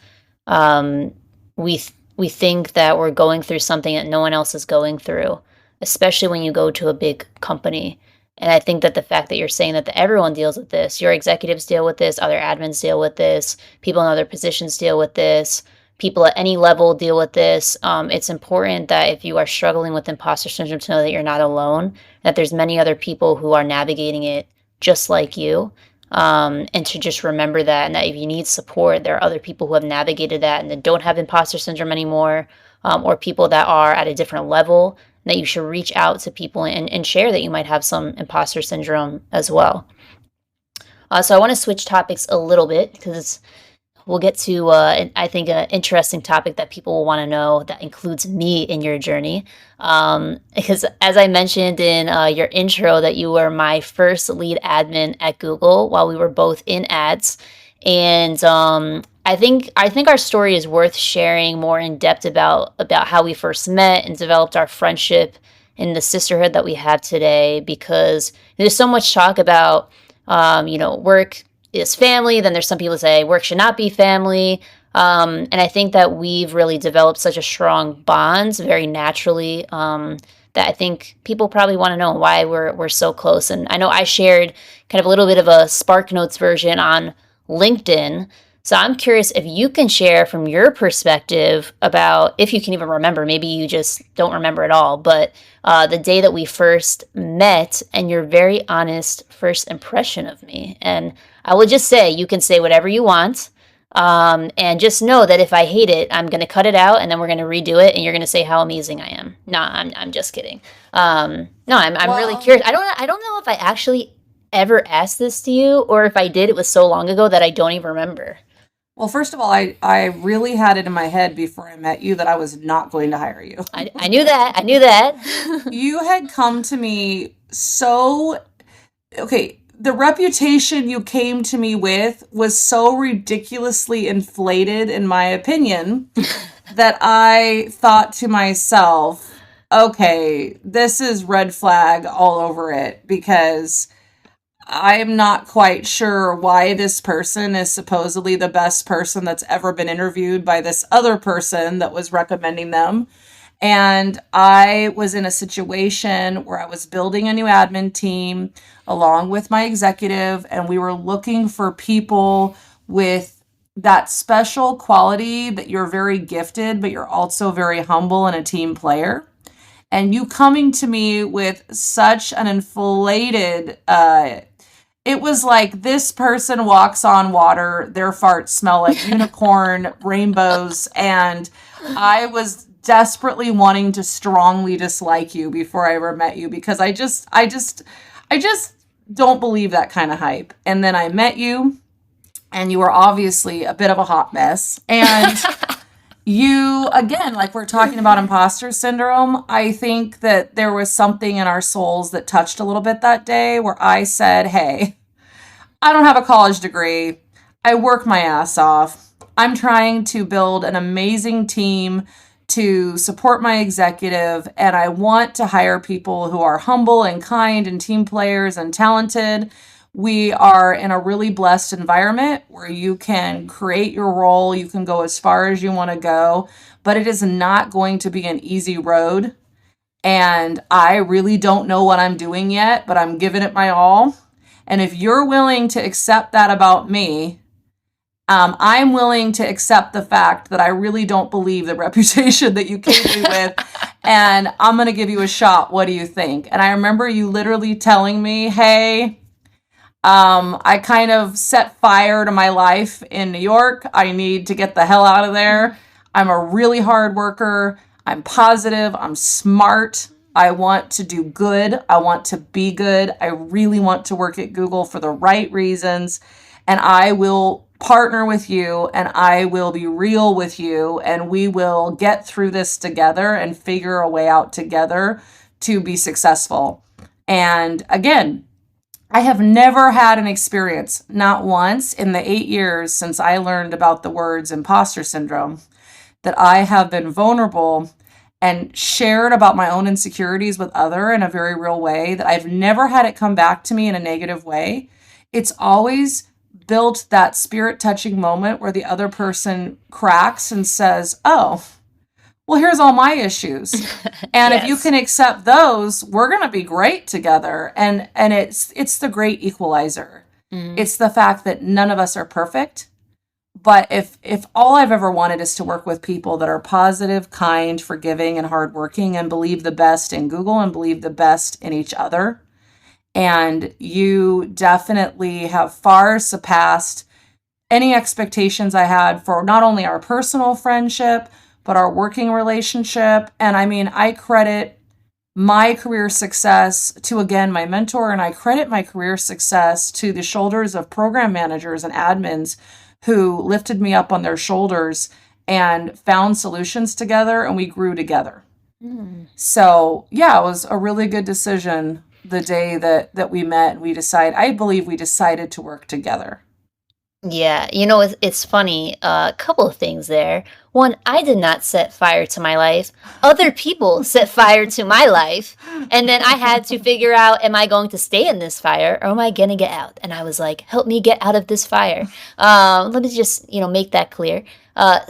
Speaker 1: we we think that we're going through something that no one else is going through, especially when you go to a big company. And I think that the fact that you're saying that everyone deals with this, your executives deal with this, other admins deal with this, people in other positions deal with this, people at any level deal with this. It's important that if you are struggling with imposter syndrome, to know that you're not alone, that there's many other people who are navigating it just like you. And to just remember that, and that if you need support, there are other people who have navigated that and that don't have imposter syndrome anymore, or people that are at a different level, that you should reach out to people and share that you might have some imposter syndrome as well. So I want to switch topics a little bit because we'll get to, I think, an interesting topic that people will want to know that includes me in your journey. Because as I mentioned in your intro, that you were my first lead admin at Google while we were both in ads. And I think our story is worth sharing more in depth about how we first met and developed our friendship and the sisterhood that we have today, because there's so much talk about, work is family. Then there's some people say work should not be family. And I think that we've really developed such a strong bond very naturally, that I think people probably want to know why we're so close. And I know I shared kind of a little bit of a Spark Notes version on LinkedIn. So I'm curious if you can share from your perspective about, if you can even remember, maybe you just don't remember at all, but the day that we first met and your very honest first impression of me. And I will just say, you can say whatever you want. And just know that if I hate it, I'm going to cut it out and then we're going to redo it and you're going to say how amazing I am. No, I'm just kidding. No, I'm really
Speaker 2: Well,
Speaker 1: curious. I don't know if I actually ever asked this to you or if I did, it was so long ago that I don't even remember.
Speaker 2: well, first of all, I really had it in my head before I met you that I was not going to hire you.
Speaker 1: I knew that. I knew that.
Speaker 2: You had come to me so okay, the reputation you came to me with was so ridiculously inflated, in my opinion, that I thought to myself, okay, this is red flag all over it because I'm not quite sure why this person is supposedly the best person that's ever been interviewed by this other person that was recommending them. And I was in a situation where I was building a new admin team along with my executive, and we were looking for people with that special quality that you're very gifted, but you're also very humble and a team player. And you coming to me with such an inflated, it was like this person walks on water, their farts smell like unicorn rainbows, and I was desperately wanting to strongly dislike you before I ever met you because I just don't believe that kind of hype. And then I met you and you were obviously a bit of a hot mess. And you, again, like we're talking about imposter syndrome, I think that there was something in our souls that touched a little bit that day where I said, hey, I don't have a college degree. I work my ass off. I'm trying to build an amazing team to support my executive, and I want to hire people who are humble and kind and team players and talented. We are in a really blessed environment where you can create your role, you can go as far as you want to go, but it is not going to be an easy road. And I really don't know what I'm doing yet, but I'm giving it my all. And if you're willing to accept that about me, I'm willing to accept the fact that I really don't believe the reputation that you came to me with, and I'm going to give you a shot. What do you think? And I remember you literally telling me, hey, I kind of set fire to my life in New York. I need to get the hell out of there. I'm a really hard worker. I'm positive. I'm smart. I want to do good. I want to be good. I really want to work at Google for the right reasons. And I will partner with you and I will be real with you and we will get through this together and figure a way out together to be successful. And again, I have never had an experience, not once in the 8 years since I learned about the words imposter syndrome, that I have been vulnerable and shared about my own insecurities with other in a very real way, that I've never had it come back to me in a negative way. It's always built that spirit touching moment where the other person cracks and says, oh, well, here's all my issues. And if you
Speaker 1: Yes.
Speaker 2: can accept those, we're going to be great together. And it's the great equalizer.
Speaker 1: Mm.
Speaker 2: It's the fact that none of us are perfect. But if all I've ever wanted is to work with people that are positive, kind, forgiving, and hardworking and believe the best in Google and believe the best in each other, and you definitely have far surpassed any expectations I had for not only our personal friendship, but our working relationship. And I mean, I credit my career success to, again, my mentor, and I credit my career success to the shoulders of program managers and admins who lifted me up on their shoulders and found solutions together, and we grew together.
Speaker 1: Mm.
Speaker 2: So yeah, it was a really good decision the day that we met and I believe we decided to work together.
Speaker 1: Yeah, you know, it's funny. A couple of things there. One, I did not set fire to my life. Other people set fire to my life. And then I had to figure out, am I going to stay in this fire or am I going to get out? And I was like, help me get out of this fire. Let me just, make that clear.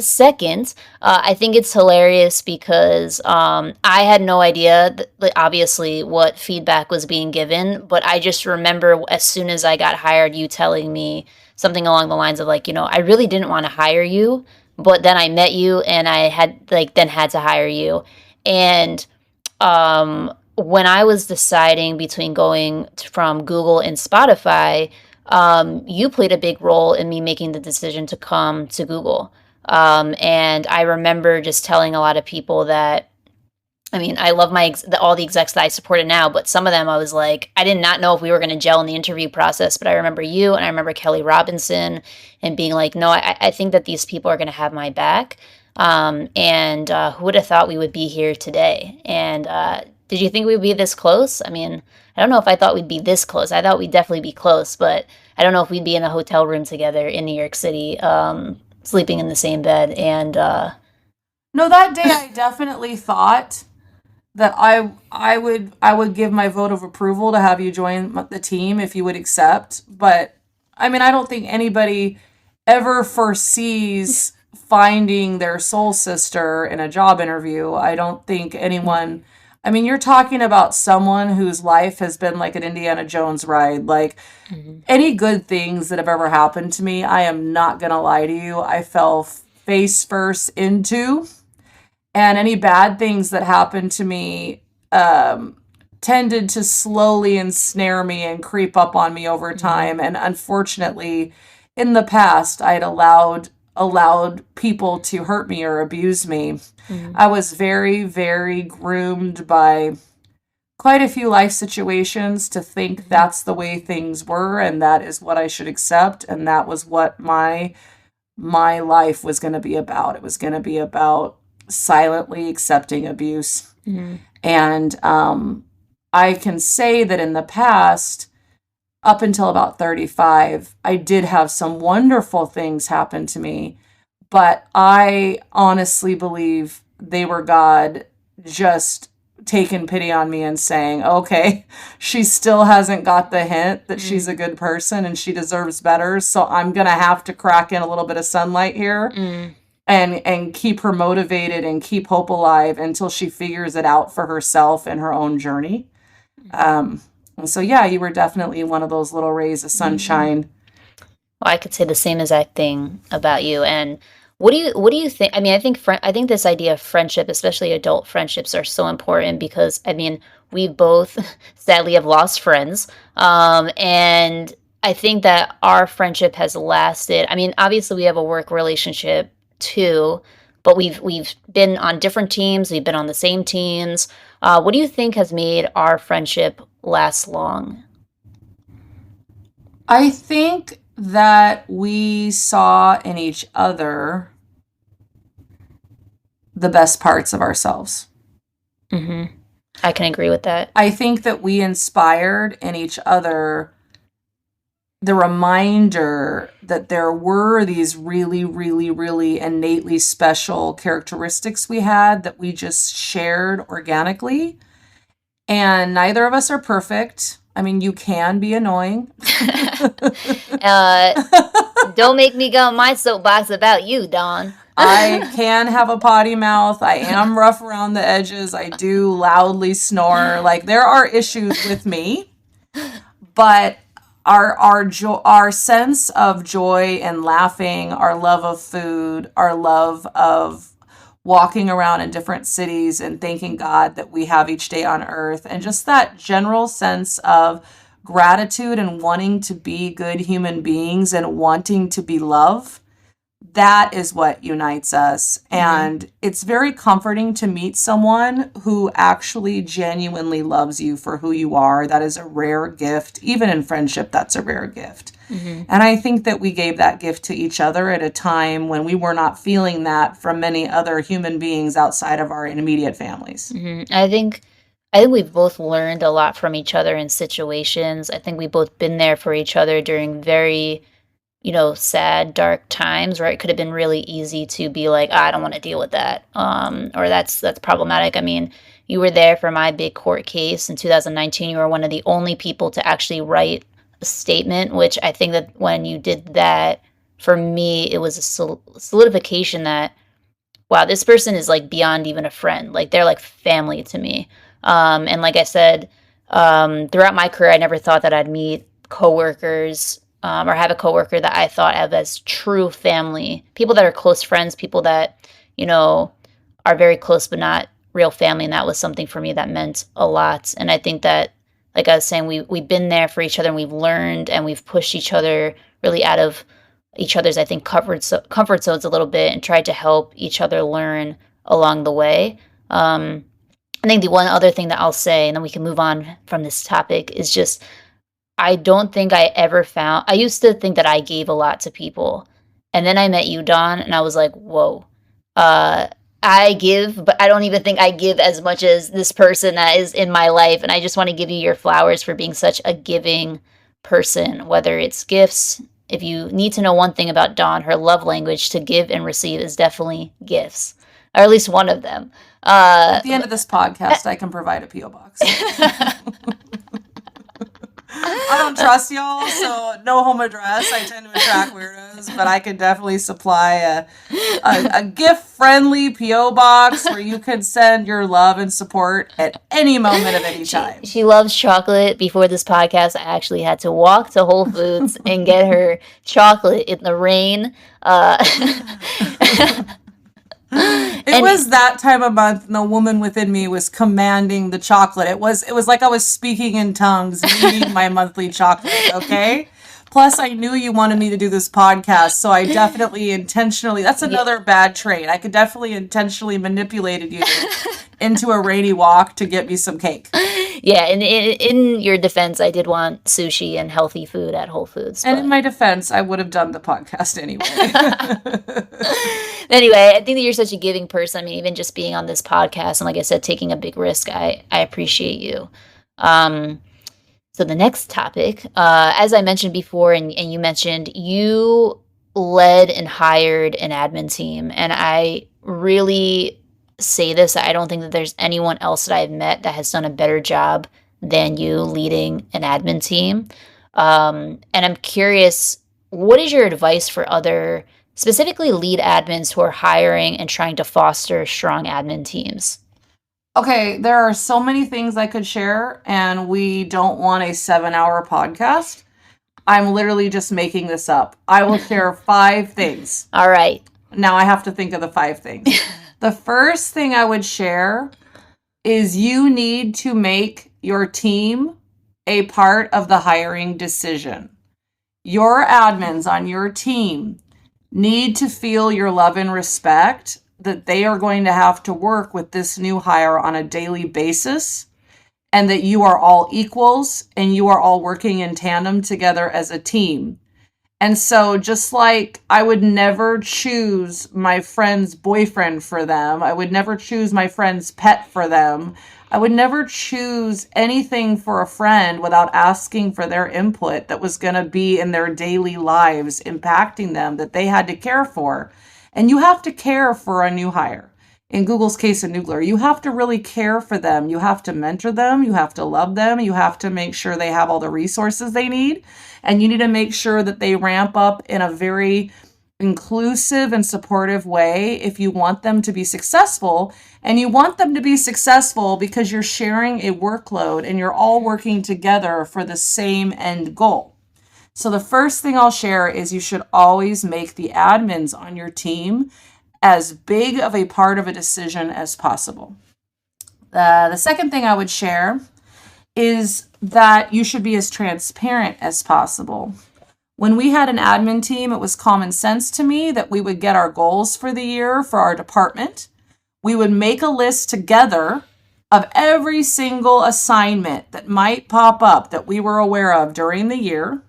Speaker 1: Second, I think it's hilarious because I had no idea, like, obviously, what feedback was being given. But I just remember as soon as I got hired, you telling me something along the lines of like, I really didn't want to hire you, but then I met you and I had to hire you. And when I was deciding between going from Google and Spotify, you played a big role in me making the decision to come to Google. And I remember just telling a lot of people that, I mean, I love all the execs that I supported now, but some of them I was like, I did not know if we were going to gel in the interview process. But I remember you and I remember Kelly Robinson and being like, no, I think that these people are going to have my back. And who would have thought we would be here today? And did you think we'd be this close? I mean, I don't know if I thought we'd be this close. I thought we'd definitely be close, but I don't know if we'd be in a hotel room together in New York City, sleeping in the same bed. And
Speaker 2: No, that day I definitely thought that I would give my vote of approval to have you join the team if you would accept. But I mean, I don't think anybody ever foresees finding their soul sister in a job interview. I don't think anyone. I mean, you're talking about someone whose life has been like an Indiana Jones ride. Like
Speaker 1: Mhm.
Speaker 2: any good things that have ever happened to me, I am not gonna lie to you, I fell face first into, and any bad things that happened to me um, tended to slowly ensnare me and creep up on me over
Speaker 1: Mhm.
Speaker 2: time. And unfortunately, in the past, I'd allowed people to hurt me or abuse me.
Speaker 1: Mhm.
Speaker 2: I was very, very groomed by quite a few life situations to think
Speaker 1: Mhm.
Speaker 2: that's the way things were and that is what I should accept, and that was what my life was going to be about. It was going to be about silently accepting abuse.
Speaker 1: Mhm.
Speaker 2: And I can say that in the past, up until about 35, I did have some wonderful things happen to me, but I honestly believe they were God just taking pity on me and saying, okay, she still hasn't got the hint that she's a
Speaker 1: Mhm.
Speaker 2: good person and she deserves better. So I'm going to have to crack in a little bit of sunlight here
Speaker 1: Mhm.
Speaker 2: and keep her motivated and keep hope alive until she figures it out for herself and her own journey. Um, and so, yeah, you were definitely one of those little rays of
Speaker 1: Mhm.
Speaker 2: sunshine.
Speaker 1: Well, I could say the same exact thing about you. And what do you think? I mean, I think this idea of friendship, especially adult friendships, are so important because I mean, we both sadly have lost friends. And I think that our friendship has lasted. I mean, obviously we have a work relationship too, but we've been on different teams, we've been on the same teams. What do you think has made our friendship last long?
Speaker 2: I think that we saw in each other the best parts of ourselves.
Speaker 1: Hmm. I can agree with that.
Speaker 2: I think that we inspired in each other the reminder that there were these really, really, really innately special characteristics we had that we just shared organically. And neither of us are perfect. I mean, you can be annoying.
Speaker 1: uh, don't make me go on my soapbox about you, Dawn.
Speaker 2: I can have a potty mouth. I am rough around the edges. I do loudly snore. Like there are issues with me, but our sense of joy and laughing, our love of food, our love of walking around in different cities and thanking God that we have each day on earth, and just that general sense of gratitude and wanting to be good human beings and wanting to be loved, that is what unites us.
Speaker 1: Hmm.
Speaker 2: And it's very comforting to meet someone who actually genuinely loves you for who you are. That is a rare gift. Even in friendship, that's a rare gift.
Speaker 1: Hmm.
Speaker 2: And I think that we gave that gift to each other at a time when we were not feeling that from many other human beings outside of our immediate families.
Speaker 1: Hmm. I think we've both learned a lot from each other in situations. I think we've both been there for each other during very, sad, dark times where it could have been really easy to be like, "Ah, I don't want to deal with that, or that's problematic. I mean, you were there for my big court case in 2019. You were one of the only people to actually write a statement, which I think that when you did that, for me, it was a solidification that wow, this person is like beyond even a friend. Like they're like family to me. And like I said, throughout my career, I never thought that I'd meet coworkers or have a coworker that I thought of as true family, people that are close friends, people that you know are very close but not real family. And that was something for me that meant a lot. And I think that like I was saying, we've been there for each other, and we've learned, and we've pushed each other really out of each other's, I think, comfort zones a little bit, and tried to help each other learn along the way. I think the one other thing that I'll say, and then we can move on from this topic, is just I don't think I ever found. I used to think that I gave a lot to people, and then I met you, Dawn, and I was like, whoa. Uh, I give, but I don't even think I give as much as this person that is in my life, and I just want to give you your flowers for being such a giving person. Whether it's gifts, if you need to know one thing about Dawn, her love language to give and receive is definitely gifts, or at least one of them.
Speaker 2: At the end of this podcast, I can provide a P.O. box. I don't trust y'all, so no home address. I tend to attract weirdos, but I can definitely supply a gift-friendly P.O. box where you can send your love and support at any moment of any time.
Speaker 1: She loves chocolate. Before this podcast, I actually had to walk to Whole Foods and get her chocolate in the rain.
Speaker 2: It was that time of month, and the woman within me was commanding the chocolate. It was like I was speaking in tongues, needing my monthly chocolate. Okay. Plus, I knew you wanted me to do this podcast, so I definitely intentionally. That's another bad trait. I could definitely intentionally manipulated you into a rainy walk to get me some cake.
Speaker 1: Yeah, and in your defense, I did want sushi and healthy food at Whole Foods.
Speaker 2: And in my defense, I would have done the podcast anyway.
Speaker 1: Anyway, I think that you're such a giving person. I mean, even just being on this podcast and, like I said, taking a big risk, I appreciate you. So the next topic, as I mentioned before, and you mentioned, you led and hired an admin team. And I really say this, I don't think that there's anyone else that I've met that has done a better job than you leading an admin team. And I'm curious, what is your advice for other, specifically lead admins who are hiring and trying to foster strong admin teams?
Speaker 2: Okay, there are so many things I could share, and we don't want a 7-hour podcast. I'm literally just making this up. I will share 5 things.
Speaker 1: All right.
Speaker 2: Now I have to think of the 5 things. The first thing I would share is you need to make your team a part of the hiring decision. Your admins on your team need to feel your love and respect, that they are going to have to work with this new hire on a daily basis, and that you are all equals and you are all working in tandem together as a team. And so just like I would never choose my friend's boyfriend for them, I would never choose my friend's pet for them, I would never choose anything for a friend without asking for their input that was going to be in their daily lives, impacting them, that they had to care for. And you have to care for a new hire. In Google's case, a Noogler, you have to really care for them. You have to mentor them. You have to love them. You have to make sure they have all the resources they need. And you need to make sure that they ramp up in a very inclusive and supportive way if you want them to be successful. And you want them to be successful because you're sharing a workload and you're all working together for the same end goal. So the first thing I'll share is you should always make the admins on your team as big of a part of a decision as possible. The second thing I would share is that you should be as transparent as possible. When we had an admin team, it was common sense to me that we would get our goals for the year for our department. We would make a list together of every single assignment that might pop up that we were aware of during the year.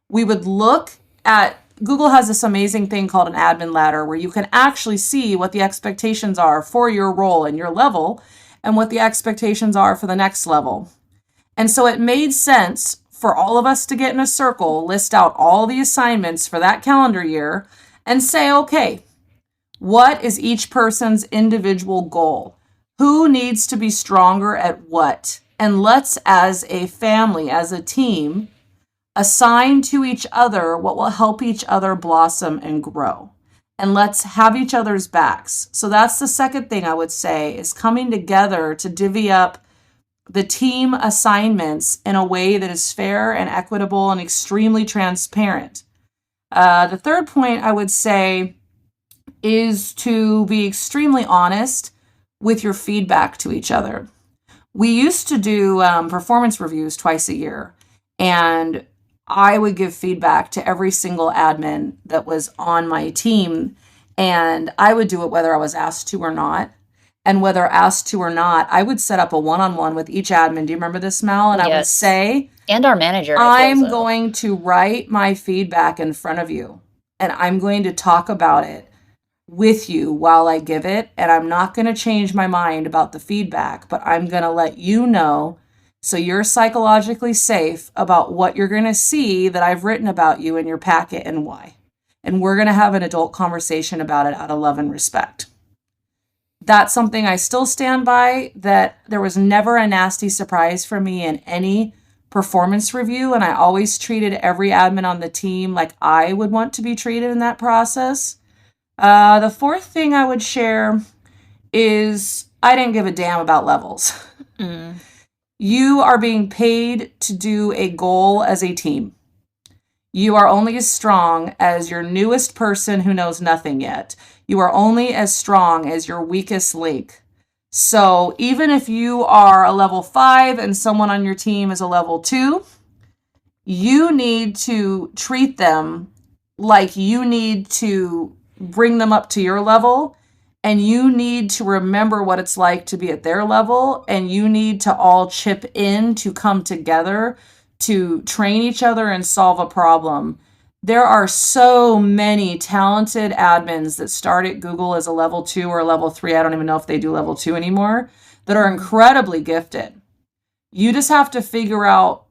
Speaker 2: We would look at, Google has this amazing thing called an admin ladder where you can actually see what the expectations are for your role and your level and what the expectations are for the next level. And so it made sense for all of us to get in a circle, list out all the assignments for that calendar year and say, okay, what is each person's individual goal? Who needs to be stronger at what? And let's, as a family, as a team, assign to each other what will help each other blossom and grow. And let's have each other's backs. So that's the second thing I would say, is coming together to divvy up the team assignments in a way that is fair and equitable and extremely transparent. The third point I would say is to be extremely honest with your feedback to each other. We used to do performance reviews twice a year, and I would give feedback to every single admin that was on my team, and I would do it whether I was asked to or not. And whether asked to or not, I would set up a one on one with each admin. Do you remember this, Mel? And I would
Speaker 1: Yes.
Speaker 2: say,
Speaker 1: And our manager, I feel
Speaker 2: I'm
Speaker 1: so.
Speaker 2: going to write my feedback in front of you, and I'm going to talk about it with you while I give it. And I'm not going to change my mind about the feedback, but I'm going to let you know so you're psychologically safe about what you're going to see that I've written about you in your packet and why. And we're going to have an adult conversation about it out of love and respect. That's something I still stand by, that there was never a nasty surprise for me in any performance review. And I always treated every admin on the team like I would want to be treated in that process. The fourth thing I would share is I didn't give a damn about levels.
Speaker 1: Mm.
Speaker 2: You are being paid to do a goal as a team. You are only as strong as your newest person who knows nothing yet. You are only as strong as your weakest link. So even if you are a level 5 and someone on your team is a level 2, you need to treat them like you need to bring them up to your level, and you need to remember what it's like to be at their level, and you need to all chip in to come together to train each other and solve a problem. There are so many talented admins that start at Google as a level 2 or a level 3. I don't even know if they do level 2 anymore, that are incredibly gifted. You just have to figure out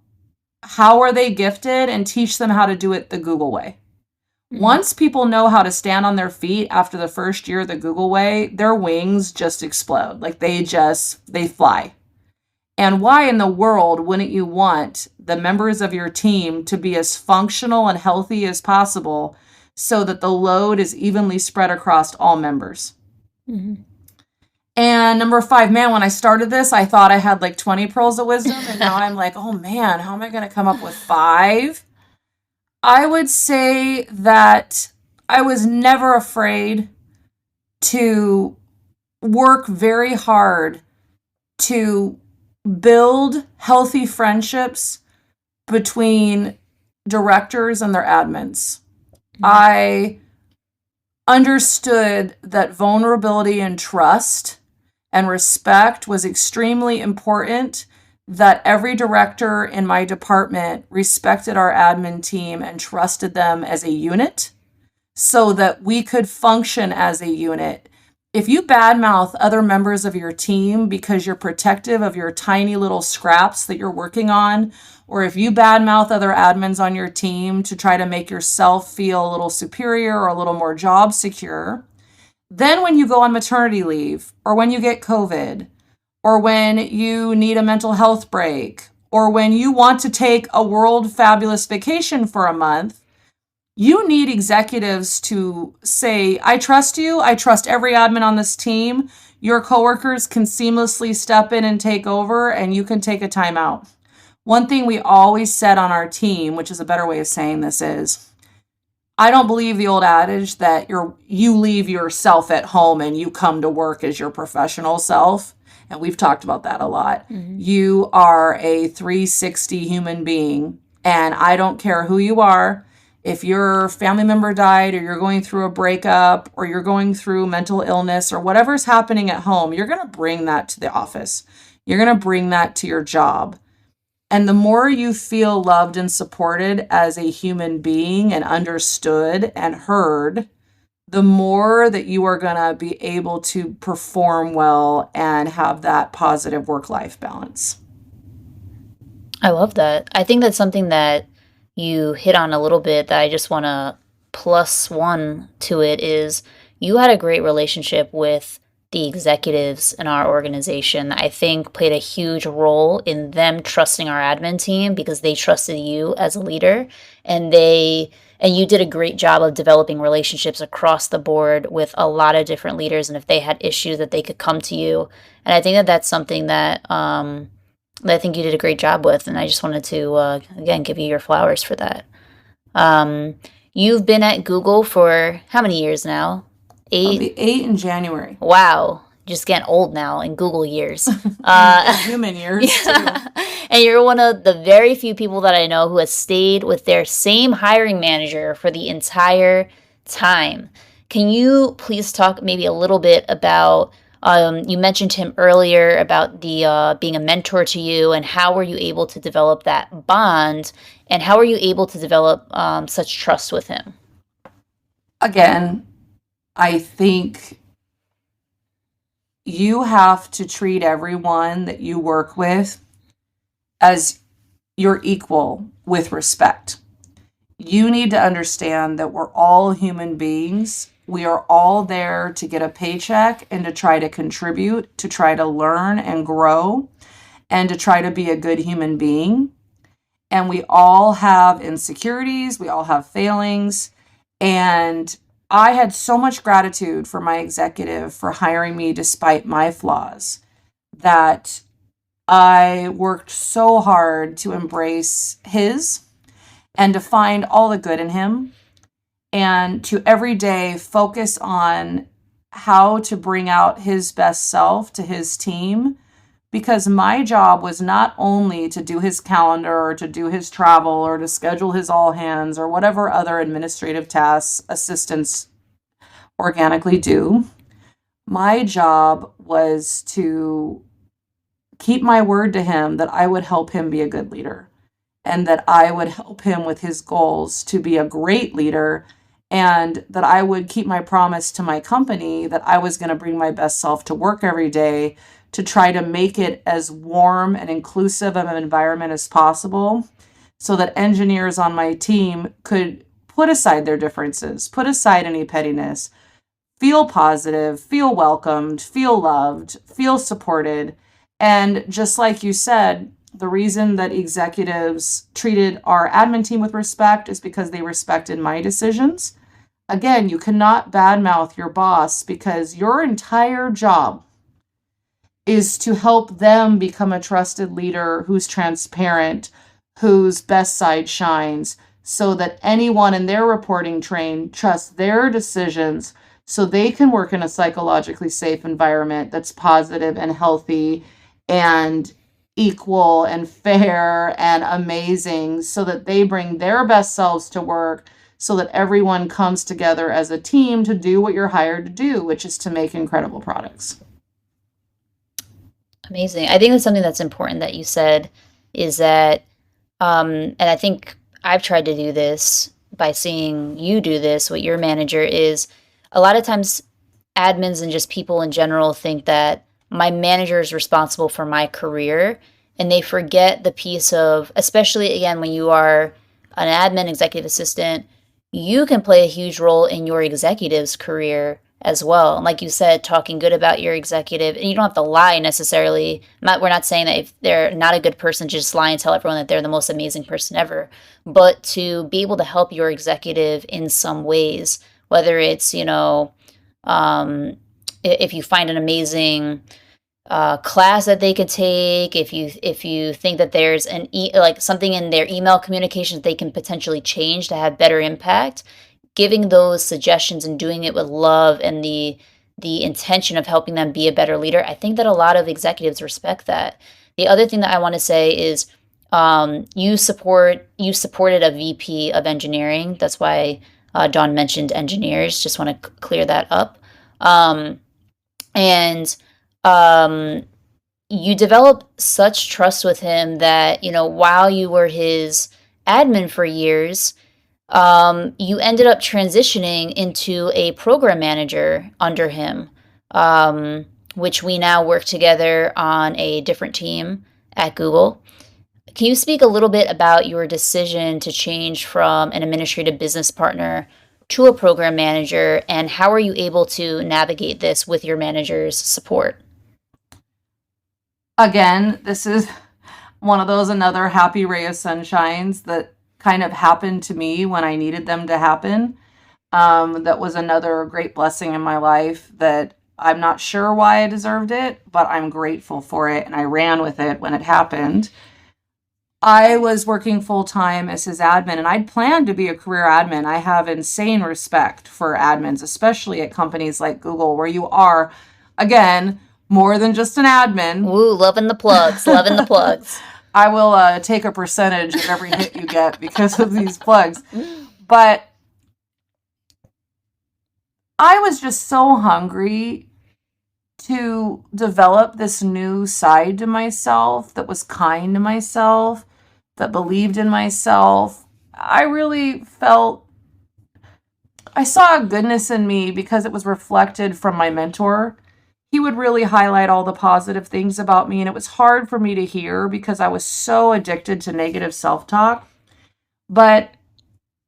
Speaker 2: how are they gifted and teach them how to do it the Google way. Once people know how to stand on their feet after the first year the Google way, their wings just explode. Like they fly. And why in the world wouldn't you want the members of your team to be as functional and healthy as possible so that the load is evenly spread across all members? Mm-hmm. And number 5, man, when I started this, I thought I had like 20 pearls of wisdom. And now I'm like, oh man, how am I going to come up with 5? I would say that I was never afraid to work very hard to build healthy friendships between directors and their admins. Mm-hmm. I understood that vulnerability and trust and respect was extremely important, that every director in my department respected our admin team and trusted them as a unit so that we could function as a unit. If you badmouth other members of your team because you're protective of your tiny little scraps that you're working on, or if you badmouth other admins on your team to try to make yourself feel a little superior or a little more job secure, then when you go on maternity leave, or when you get COVID, or when you need a mental health break, or when you want to take a world fabulous vacation for a month, you need executives to say, I trust you. I trust every admin on this team. Your coworkers can seamlessly step in and take over, and you can take a timeout. One thing we always said on our team, which is a better way of saying this, is I don't believe the old adage that you leave yourself at home and you come to work as your professional self. And we've talked about that a lot. Mm-hmm. You are a 360 human being, and I don't care who you are. If your family member died, or you're going through a breakup, or you're going through mental illness, or whatever's happening at home, you're going to bring that to the office. You're going to bring that to your job. And the more you feel loved and supported as a human being and understood and heard, the more that you are going to be able to perform well and have that positive work-life balance.
Speaker 1: I love that. I think that's something that you hit on a little bit that I just want to +1 to it is you had a great relationship with the executives in our organization. I think played a huge role in them trusting our admin team because they trusted you as a leader, and you did a great job of developing relationships across the board with a lot of different leaders, and if they had issues that they could come to you. And I think that that's something that I think you did a great job with, and I just wanted to, again, give you your flowers for that. You've been at Google for how many years now? 8?
Speaker 2: I'll be 8 in January.
Speaker 1: Wow. just getting old now in Google years. Uh,
Speaker 2: In human years too.
Speaker 1: yeah. And you're one of the very few people that I know who has stayed with their same hiring manager for the entire time. Can you please talk maybe a little bit about, you mentioned him earlier about the being a mentor to you, and how were you able to develop that bond, and how were you able to develop such trust with him?
Speaker 2: Again, I think you have to treat everyone that you work with as your equal with respect. You need to understand that we're all human beings. We are all there to get a paycheck and to try to contribute, to try to learn and grow, and to try to be a good human being. And we all have insecurities, we all have failings. And I had so much gratitude for my executive for hiring me despite my flaws that I worked so hard to embrace his and to find all the good in him and to every day focus on how to bring out his best self to his team, because my job was not only to do his calendar or to do his travel or to schedule his all hands or whatever other administrative tasks assistants organically do. My job was to keep my word to him that I would help him be a good leader and that I would help him with his goals to be a great leader, and that I would keep my promise to my company that I was going to bring my best self to work every day to try to make it as warm and inclusive of an environment as possible so that engineers on my team could put aside their differences, put aside any pettiness, feel positive, feel welcomed, feel loved, feel supported. And just like you said, the reason that executives treated our admin team with respect is because they respected my decisions. Again, you cannot badmouth your boss because your entire job is to help them become a trusted leader who's transparent, whose best side shines, so that anyone in their reporting train trusts their decisions so they can work in a psychologically safe environment that's positive and healthy and equal and fair and amazing, so that they bring their best selves to work, so that everyone comes together as a team to do what you're hired to do, which is to make incredible products.
Speaker 1: Amazing. I think that's something that's important that you said, is that, and I think I've tried to do this by seeing you do this, what your manager is. A lot of times, admins and just people in general think that my manager is responsible for my career, and they forget the piece of, especially again, when you are an admin executive assistant, you can play a huge role in your executive's career as well. And like you said, talking good about your executive, and you don't have to lie necessarily. We're not saying that if they're not a good person, just lie and tell everyone that they're the most amazing person ever. But to be able to help your executive in some ways, whether it's, um, if you find an amazing class that they could take, if you think that there's like something in their email communications they can potentially change to have better impact, giving those suggestions and doing it with love and the intention of helping them be a better leader. I think that a lot of executives respect that. The other thing that I want to say is, you supported a VP of engineering. That's why Dawn mentioned engineers. Just want to clear that up. And um, you developed such trust with him that, while you were his admin for years, you ended up transitioning into a program manager under him, which we now work together on a different team at Google. Can you speak a little bit about your decision to change from an administrative business partner to a program manager, and how are you able to navigate this with your manager's support?
Speaker 2: Again, this is one of those another happy ray of sunshines that kind of happened to me when I needed them to happen. That was another great blessing in my life that I'm not sure why I deserved it, but I'm grateful for it, and I ran with it when it happened. I was working full time as his admin, and I'd planned to be a career admin. I have insane respect for admins, especially at companies like Google, where you are again, more than just an admin.
Speaker 1: Ooh, loving the plugs, loving the plugs.
Speaker 2: I will take a percentage of every hit you get because of these plugs. But I was just so hungry to develop this new side to myself that was kind to myself, that believed in myself. I really felt I saw a goodness in me because it was reflected from my mentor. He would really highlight all the positive things about me, and it was hard for me to hear because I was so addicted to negative self talk. But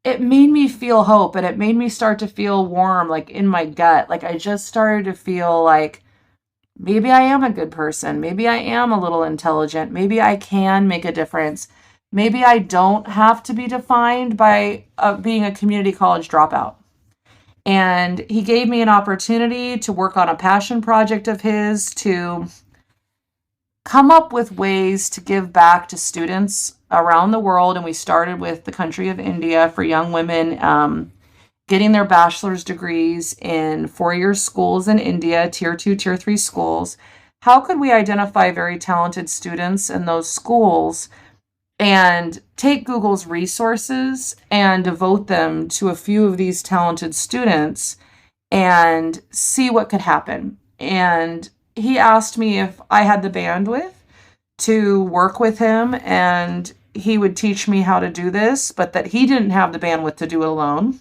Speaker 2: it made me feel hope, and it made me start to feel warm, like in my gut. Like I just started to feel like maybe I am a good person. Maybe I am a little intelligent. Maybe I can make a difference. Maybe I don't have to be defined by being a community college dropout. And he gave me an opportunity to work on a passion project of his to come up with ways to give back to students around the world. And we started with the country of India for young women getting their bachelor's degrees in 4-year schools in India, tier 2, tier 3 schools. How could we identify very talented students in those schools and take Google's resources and devote them to a few of these talented students and see what could happen? And he asked me if I had the bandwidth to work with him, and he would teach me how to do this, but that he didn't have the bandwidth to do it alone.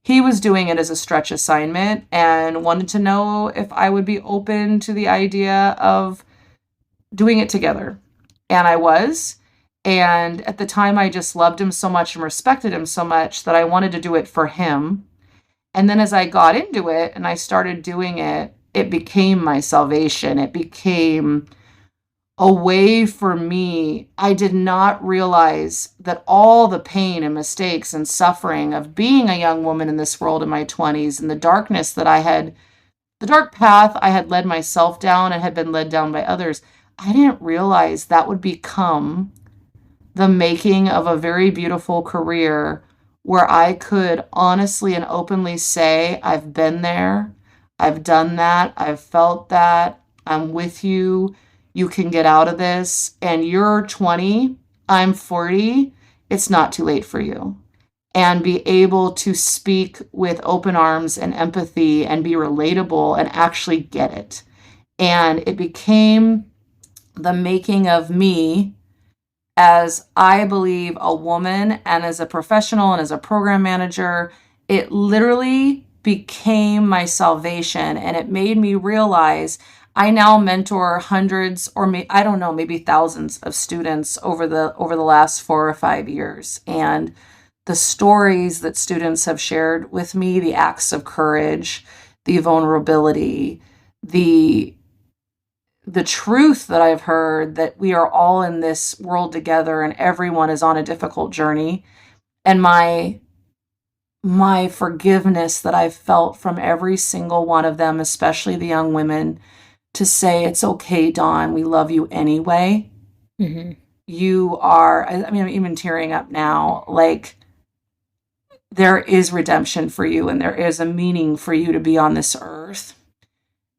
Speaker 2: He was doing it as a stretch assignment and wanted to know if I would be open to the idea of doing it together. And I was. And at the time, I just loved him so much and respected him so much that I wanted to do it for him. And then as I got into it and I started doing it, it became my salvation. It became a way for me. I did not realize that all the pain and mistakes and suffering of being a young woman in this world in my 20s and the darkness that the dark path I had led myself down and had been led down by others, I didn't realize that would become the making of a very beautiful career where I could honestly and openly say, I've been there, I've done that, I've felt that, I'm with you, you can get out of this, and you're 20, I'm 40, it's not too late for you. And be able to speak with open arms and empathy and be relatable and actually get it. And it became the making of me as, I believe, a woman and as a professional and as a program manager. It literally became my salvation, and it made me realize I now mentor hundreds or I don't know, maybe thousands of students over the last 4 or 5 years. And the stories that students have shared with me, the acts of courage, the vulnerability, the truth that I've heard that we are all in this world together and everyone is on a difficult journey, and my forgiveness that I've felt from every single one of them, especially the young women, to say, it's okay, Dawn, we love you anyway.
Speaker 1: Mm-hmm.
Speaker 2: You are, I mean, I'm even tearing up now. Like, there is redemption for you and there is a meaning for you to be on this earth.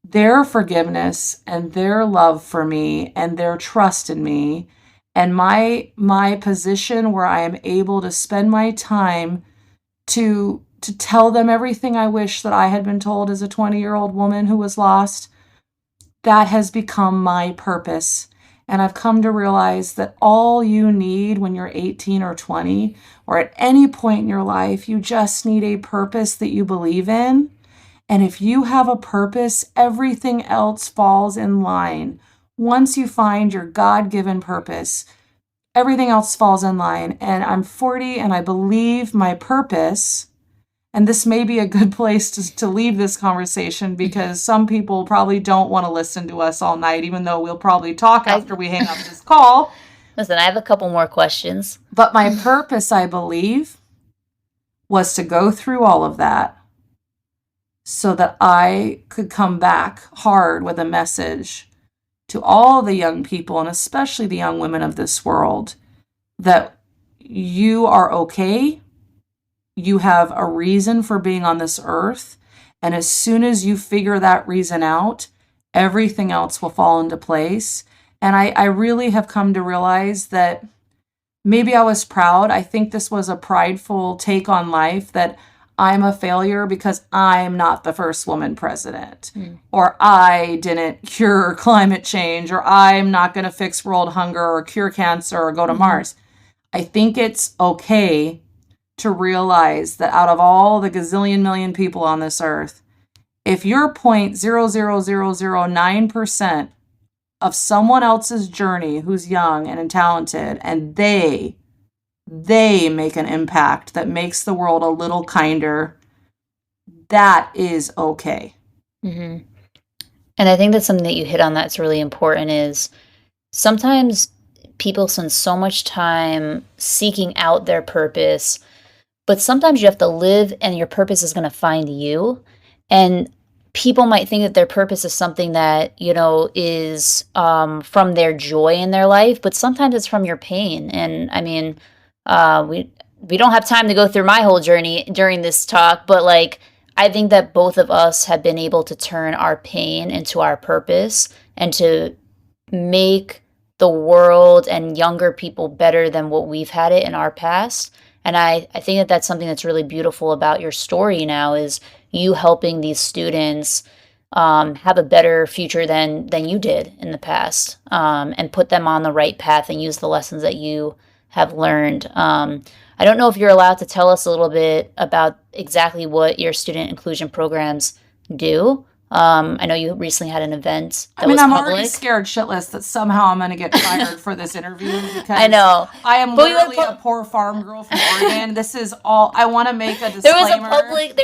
Speaker 2: Their forgiveness and their love for me and their trust in me and my position where I am able to spend my time to tell them everything I wish that I had been told as a 20-year-old woman who was lost, that has become my purpose. And I've come to realize that all you need when you're 18 or 20, or at any point in your life, you just need a purpose that you believe in. And if you have a purpose, everything else falls in line. Once you find your God-given purpose, everything else falls in line. And I'm 40 and I believe my purpose. And this may be a good place to leave this conversation, because some people probably don't want to listen to us all night, even though we'll probably talk after we hang up this call.
Speaker 1: Listen, I have a couple more questions.
Speaker 2: But my purpose, I believe, was to go through all of that so that I could come back hard with a message to all the young people, and especially the young women of this world, that you are okay. You have a reason for being on this earth. And as soon as you figure that reason out, everything else will fall into place. And I really have come to realize that maybe I was proud. I think this was a prideful take on life, that I'm a failure because I'm not the first woman president, or I didn't cure climate change, or I'm not going to fix world hunger or cure cancer or go to Mars. I think it's okay to realize that out of all the gazillion million people on this earth, if you're 0.00009% of someone else's journey who's young and talented, and they make an impact that makes the world a little kinder, that is okay.
Speaker 1: And I think that's something that you hit on that's really important, is sometimes people spend so much time seeking out their purpose, but sometimes you have to live and your purpose is going to find you. And people might think that their purpose is something that, is from their joy in their life, but sometimes it's from your pain. And I mean, we don't have time to go through my whole journey during this talk, but like, I think that both of us have been able to turn our pain into our purpose and to make the world and younger people better than what we've had it in our past. And I think that that's something that's really beautiful about your story now, is you helping these students have a better future than you did in the past, and put them on the right path and use the lessons that you have learned. I don't know if you're allowed to tell us a little bit about exactly what your student inclusion programs do. I know you recently had an event that was
Speaker 2: I'm
Speaker 1: public.
Speaker 2: already scared shitless that somehow I'm going to get fired for this interview, because
Speaker 1: I know.
Speaker 2: I am literally a poor farm girl from Oregon. This is all I want to make a disclaimer.
Speaker 1: There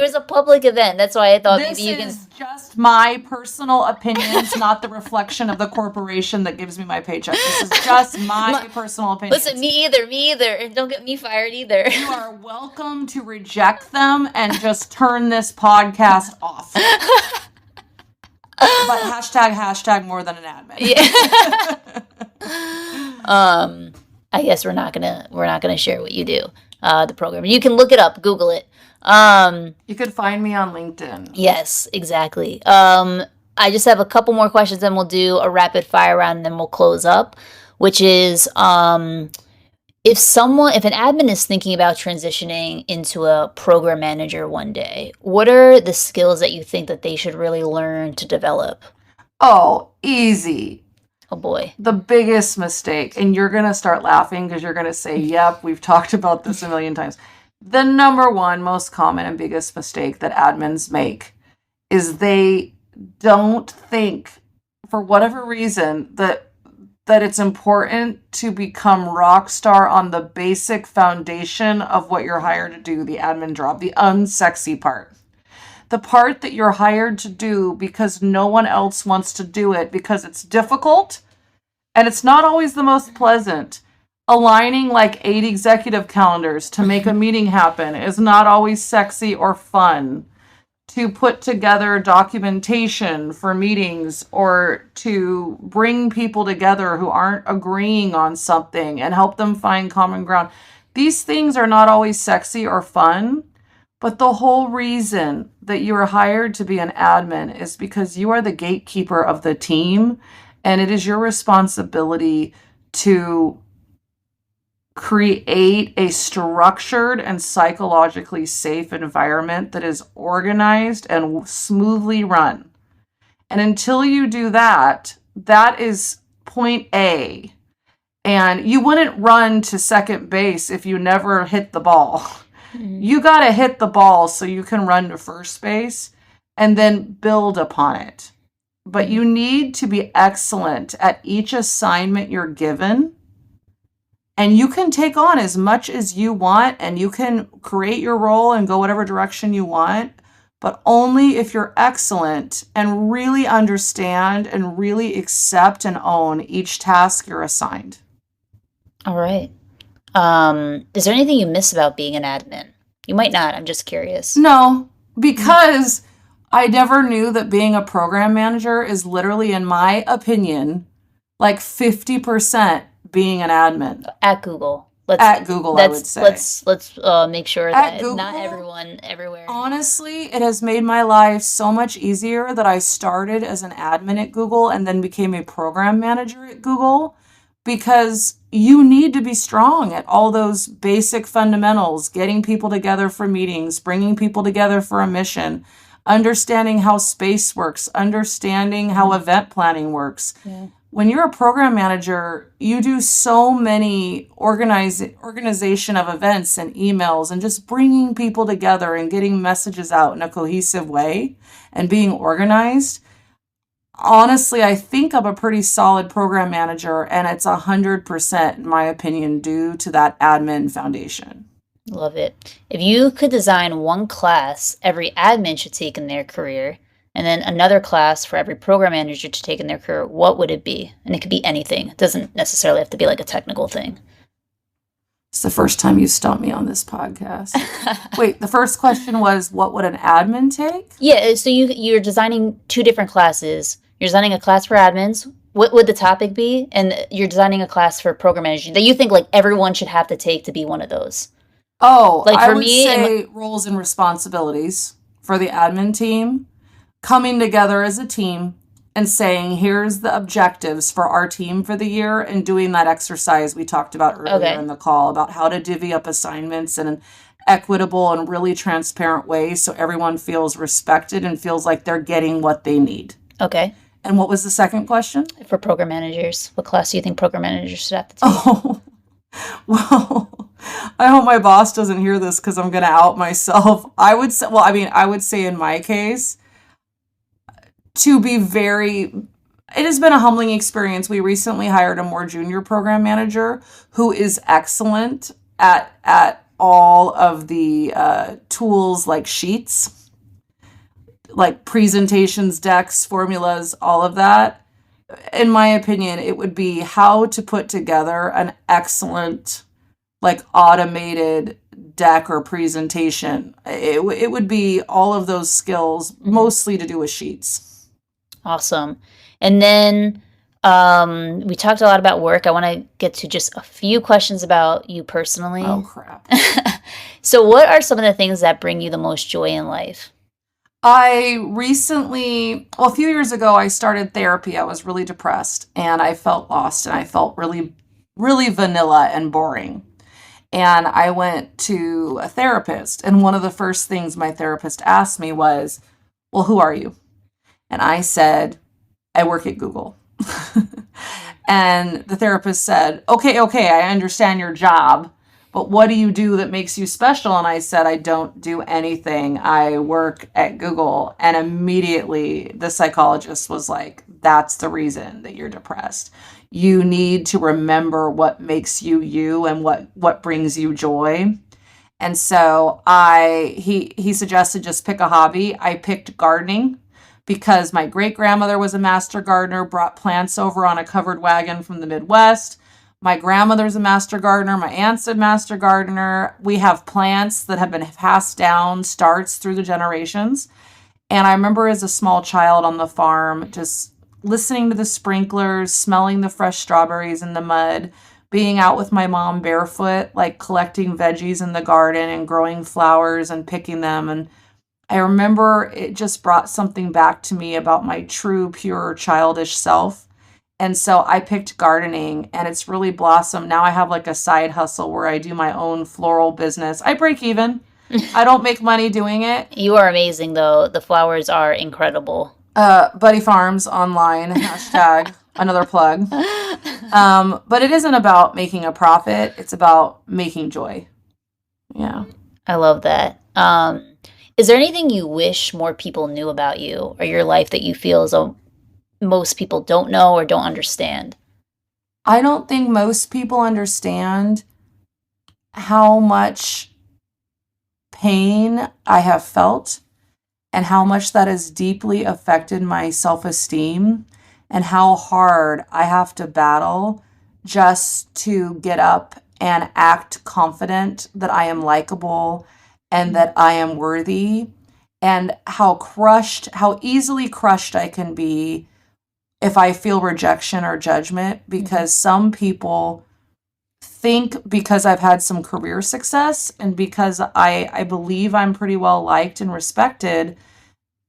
Speaker 1: was a public event. That's why I thought
Speaker 2: this
Speaker 1: maybe you can.
Speaker 2: This is just my personal opinions, not the reflection of the corporation that gives me my paycheck. This is just my personal opinions.
Speaker 1: Listen, me either, and don't get me fired either.
Speaker 2: You are welcome to reject them and just turn this podcast off. But hashtag more than an admin.
Speaker 1: Yeah. I guess we're not gonna share what you do, the program. You can look it up, Google it.
Speaker 2: You could find me on LinkedIn.
Speaker 1: Yes, exactly. I just have a couple more questions, and we'll do a rapid fire round, and then we'll close up. Which is, if an admin is thinking about transitioning into a program manager one day, what are the skills that you think that they should really learn to develop?
Speaker 2: Oh, easy.
Speaker 1: Oh boy.
Speaker 2: The biggest mistake, and you're going to start laughing because you're going to say, yep, we've talked about this a million times. The number one most common and biggest mistake that admins make is they don't think, for whatever reason, that it's important to become rock star on the basic foundation of what you're hired to do, the admin job, the unsexy part. The part that you're hired to do because no one else wants to do it, because it's difficult and it's not always the most pleasant. Aligning like 8 executive calendars to make a meeting happen is not always sexy or fun. To put together documentation for meetings, or to bring people together who aren't agreeing on something and help them find common ground. These things are not always sexy or fun, but the whole reason that you are hired to be an admin is because you are the gatekeeper of the team, and it is your responsibility to create a structured and psychologically safe environment that is organized and smoothly run. And until you do that, that is point A. And you wouldn't run to second base if you never hit the ball. Mm-hmm. You got to hit the ball so you can run to first base and then build upon it. But you need to be excellent at each assignment you're given. And you can take on as much as you want, and you can create your role and go whatever direction you want, but only if you're excellent and really understand and really accept and own each task you're assigned.
Speaker 1: All right. Is there anything you miss about being an admin? You might not. I'm just curious.
Speaker 2: No, because I never knew that being a program manager is literally, in my opinion, like 50% being an admin.
Speaker 1: At Google. Let's
Speaker 2: At Google, I would say.
Speaker 1: let's make sure
Speaker 2: At
Speaker 1: that not
Speaker 2: Google,
Speaker 1: everyone everywhere.
Speaker 2: honestly, it has made my life so much easier that I started as an admin at Google and then became a program manager at Google, because you need to be strong at all those basic fundamentals, getting people together for meetings, bringing people together for a mission, understanding how space works, understanding how event planning works.
Speaker 1: Yeah.
Speaker 2: When you're a program manager, you do so many organization of events and emails and just bringing people together and getting messages out in a cohesive way and being organized. Honestly, I think I'm a pretty solid program manager, and it's 100%, in my opinion, due to that admin foundation.
Speaker 1: Love it. If you could design one class every admin should take in their career, and then another class for every program manager to take in their career, what would it be? And it could be anything. It doesn't necessarily have to be like a technical thing.
Speaker 2: It's the first time you stumped me on this podcast. Wait, the first question was, what would an admin take?
Speaker 1: Yeah, so you're designing two different classes. You're designing a class for admins. What would the topic be? And you're designing a class for program managers that you think like everyone should have to take to be one of those.
Speaker 2: Oh,
Speaker 1: Like
Speaker 2: I
Speaker 1: for
Speaker 2: would
Speaker 1: me,
Speaker 2: say roles and responsibilities for the admin team, coming together as a team and saying, here's the objectives for our team for the year, and doing that exercise we talked about earlier
Speaker 1: Okay.
Speaker 2: in the call about how to divvy up assignments in an equitable and really transparent way so everyone feels respected and feels like they're getting what they need.
Speaker 1: Okay.
Speaker 2: And what was the second question?
Speaker 1: For program managers, what class do you think program managers should have to take?
Speaker 2: Oh, well, I hope my boss doesn't hear this because I'm going to out myself. I would say, well, I mean, I would say in my case, to be very, it has been a humbling experience. We recently hired a more junior program manager who is excellent at all of the tools like sheets, like presentations, decks, formulas, all of that. In my opinion, it would be how to put together an excellent, like automated deck or presentation. It would be all of those skills, mostly to do with sheets.
Speaker 1: Awesome. And then we talked a lot about work. I want to get to just a few questions about you personally.
Speaker 2: Oh, crap.
Speaker 1: So what are some of the things that bring you the most joy in life?
Speaker 2: I recently, well, a few years ago, I started therapy. I was really depressed and I felt lost and I felt really, really vanilla and boring. And I went to a therapist. And one of the first things my therapist asked me was, well, who are you? And I said, I work at Google. And the therapist said, okay, I understand your job, but what do you do that makes you special? And I said, I don't do anything. I work at Google. And immediately the psychologist was like, that's the reason that you're depressed. You need to remember what makes you you and what brings you joy. And so he suggested just pick a hobby. I picked gardening because my great-grandmother was a master gardener, brought plants over on a covered wagon from the Midwest. My grandmother's a master gardener. My aunt's a master gardener. We have plants that have been passed down, starts through the generations. And I remember as a small child on the farm, just listening to the sprinklers, smelling the fresh strawberries in the mud, being out with my mom barefoot, like collecting veggies in the garden and growing flowers and picking them. And I remember it just brought something back to me about my true, pure, childish self. And so I picked gardening and it's really blossomed. Now I have like a side hustle where I do my own floral business. I break even. I don't make money doing it.
Speaker 1: You are amazing, though. The flowers are incredible.
Speaker 2: Buddy Farms online, hashtag another plug. But it isn't about making a profit. It's about making joy. Yeah.
Speaker 1: I love that. Is there anything you wish more people knew about you or your life that you feel as though most people don't know or don't understand?
Speaker 2: I don't think most people understand how much pain I have felt and how much that has deeply affected my self-esteem and how hard I have to battle just to get up and act confident that I am likable and that I am worthy, and how easily crushed I can be if I feel rejection or judgment, because some people think because I've had some career success and because I believe I'm pretty well liked and respected,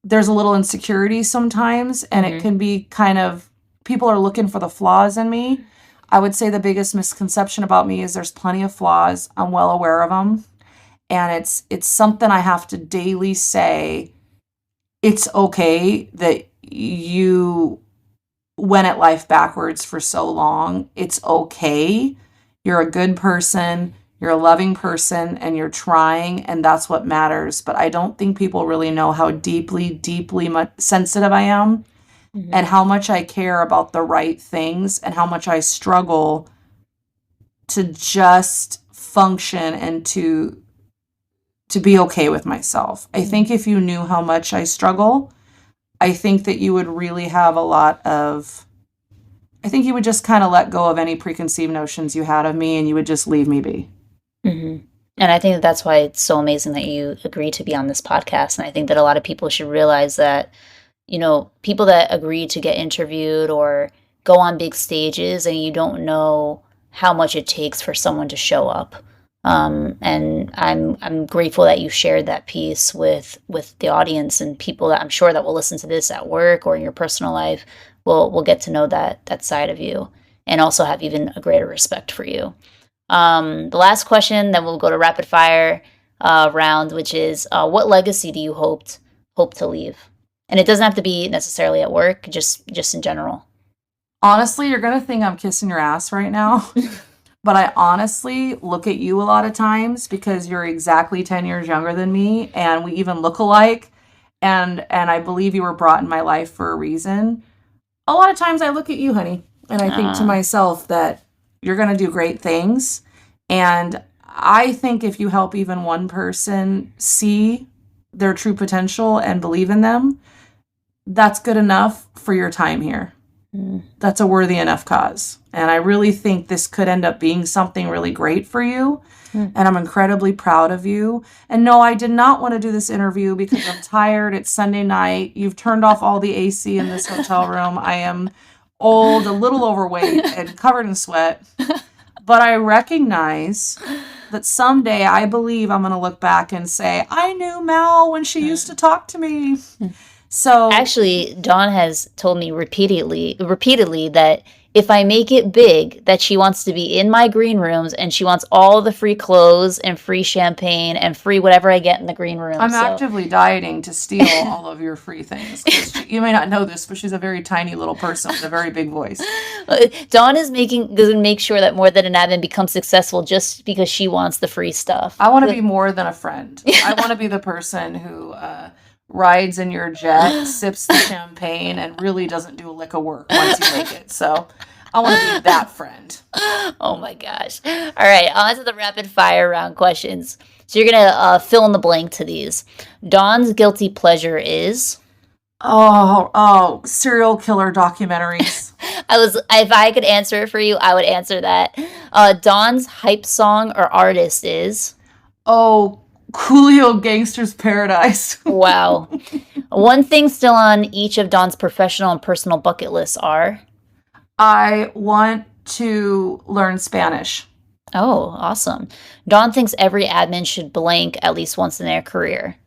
Speaker 2: there's a little insecurity sometimes, and it can be kind of people are looking for the flaws in me. I would say the biggest misconception about me is there's plenty of flaws. I'm well aware of them, and it's something I have to daily say. It's okay that you went at life backwards for so long. It's okay. You're a good person, you're a loving person, and you're trying, and that's what matters. But I don't think people really know how deeply, deeply sensitive I am and how much I care about the right things and how much I struggle to just function and to be okay with myself. I think if you knew how much I struggle, I think that you would really have a lot of, I think you would just kind of let go of any preconceived notions you had of me and you would just leave me be.
Speaker 1: And I think that that's why it's so amazing that you agreed to be on this podcast. And I think that a lot of people should realize that, you know, people that agree to get interviewed or go on big stages and you don't know how much it takes for someone to show up. And I'm grateful that you shared that piece with the audience and people that I'm sure that will listen to this at work or in your personal life will get to know that side of you and also have even a greater respect for you. The last question, then we'll go to rapid fire round, which is what legacy do you hope to leave? And it doesn't have to be necessarily at work, just in general.
Speaker 2: Honestly, you're going to think I'm kissing your ass right now. But I honestly look at you a lot of times because you're exactly 10 years younger than me and we even look alike. And I believe you were brought in my life for a reason. A lot of times I look at you, honey, and I think to myself that you're going to do great things. And I think if you help even one person see their true potential and believe in them, that's good enough for your time here. That's a worthy enough cause. And I really think this could end up being something really great for you. And I'm incredibly proud of you. And no, I did not want to do this interview because I'm tired. It's Sunday night. You've turned off all the AC in this hotel room. I am old, a little overweight, and covered in sweat. But I recognize that someday I believe I'm going to look back and say, I knew Mal when she used to talk to me. So
Speaker 1: actually, Dawn has told me repeatedly that if I make it big, that she wants to be in my green rooms and she wants all the free clothes and free champagne and free whatever I get in the green room.
Speaker 2: I'm actively dieting to steal all of your free things. You may not know this, but she's a very tiny little person with a very big voice.
Speaker 1: Dawn is going to make sure that More Than an Admin becomes successful just because she wants the free stuff.
Speaker 2: I want to be more than a friend. I want to be the person who rides in your jet, sips the champagne, and really doesn't do a lick of work once you make it. So I want to be that friend.
Speaker 1: Oh my gosh. All right, on to the rapid fire round questions. So you're going to fill in the blank to these. Dawn's guilty pleasure is?
Speaker 2: Oh, serial killer documentaries.
Speaker 1: If I could answer it for you, I would answer that. Dawn's hype song or artist is?
Speaker 2: Oh, Coolio Gangster's Paradise.
Speaker 1: Wow. One thing still on each of Dawn's professional and personal bucket lists are?
Speaker 2: I want to learn Spanish.
Speaker 1: Oh, awesome. Dawn thinks every admin should blank at least once in their career.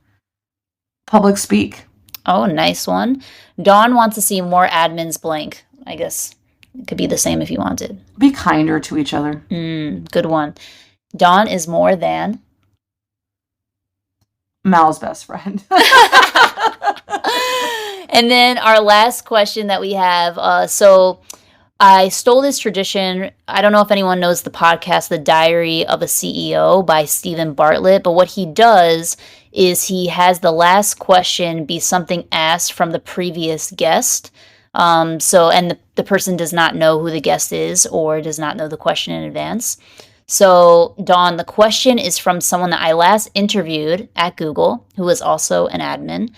Speaker 2: Public speak.
Speaker 1: Oh, nice one. Dawn wants to see more admins blank. I guess it could be the same if you wanted.
Speaker 2: Be kinder to each other.
Speaker 1: Good one. Dawn is more than?
Speaker 2: Mal's best friend.
Speaker 1: And then our last question that we have. So I stole this tradition. I don't know if anyone knows the podcast, The Diary of a CEO by Stephen Bartlett, but what he does is he has the last question be something asked from the previous guest. And the person does not know who the guest is or does not know the question in advance. So, Dawn, the question is from someone that I last interviewed at Google, who is also an admin.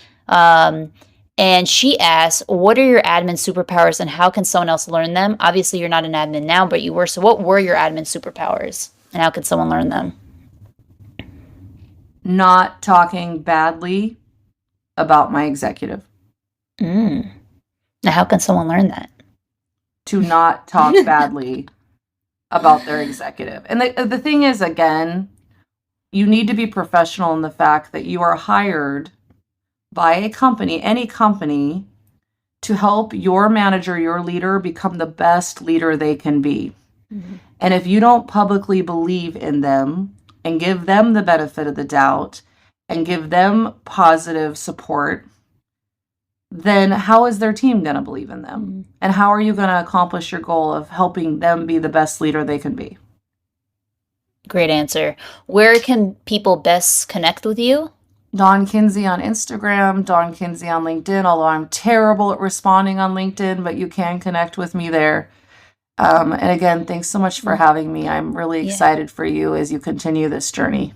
Speaker 1: And she asked, what are your admin superpowers and how can someone else learn them? Obviously, you're not an admin now, but you were. So what were your admin superpowers and how could someone learn them?
Speaker 2: Not talking badly about my executive.
Speaker 1: Now, how can someone learn that?
Speaker 2: To not talk badly about their executive. And the thing is, again, you need to be professional in the fact that you are hired by a company, any company, to help your manager, your leader, become the best leader they can be. Mm-hmm. And if you don't publicly believe in them and give them the benefit of the doubt and give them positive support, then how is their team going to believe in them? Mm-hmm. And how are you going to accomplish your goal of helping them be the best leader they can be?
Speaker 1: Great answer. Where can people best connect with you?
Speaker 2: Dawn Kuenzi on Instagram, Dawn Kuenzi on LinkedIn, although I'm terrible at responding on LinkedIn, but you can connect with me there. And again, thanks so much for having me. I'm really excited for you as you continue this journey.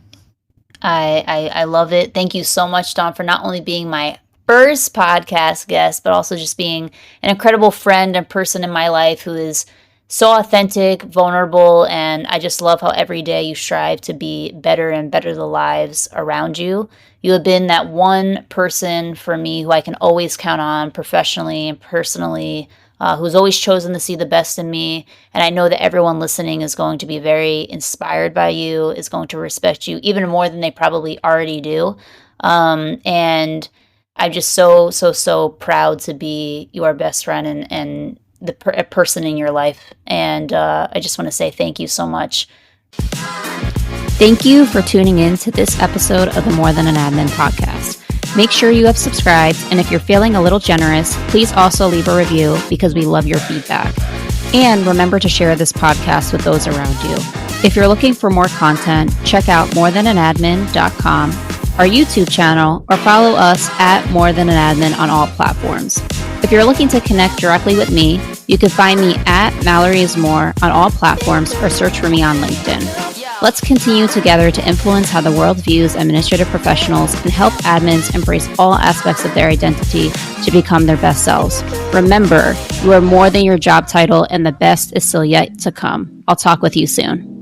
Speaker 1: I love it. Thank you so much, Dawn, for not only being my first podcast guest, but also just being an incredible friend and person in my life who is so authentic, vulnerable, and I just love how every day you strive to be better and better the lives around you. You have been that one person for me who I can always count on professionally and personally, who's always chosen to see the best in me. And I know that everyone listening is going to be very inspired by you, is going to respect you even more than they probably already do. And I'm just so proud to be your best friend and the person in your life. And I just want to say thank you so much. Thank you for tuning in to this episode of the More Than an Admin podcast. Make sure you have subscribed, and if you're feeling a little generous, please also leave a review because we love your feedback. And remember to share this podcast with those around you. If you're looking for more content, check out morethananadmin.com, our YouTube channel, or follow us at More Than an Admin on all platforms. If you're looking to connect directly with me, you can find me at Mallory is More on all platforms or search for me on LinkedIn. Let's continue together to influence how the world views administrative professionals and help admins embrace all aspects of their identity to become their best selves. Remember, you are more than your job title, and the best is still yet to come. I'll talk with you soon.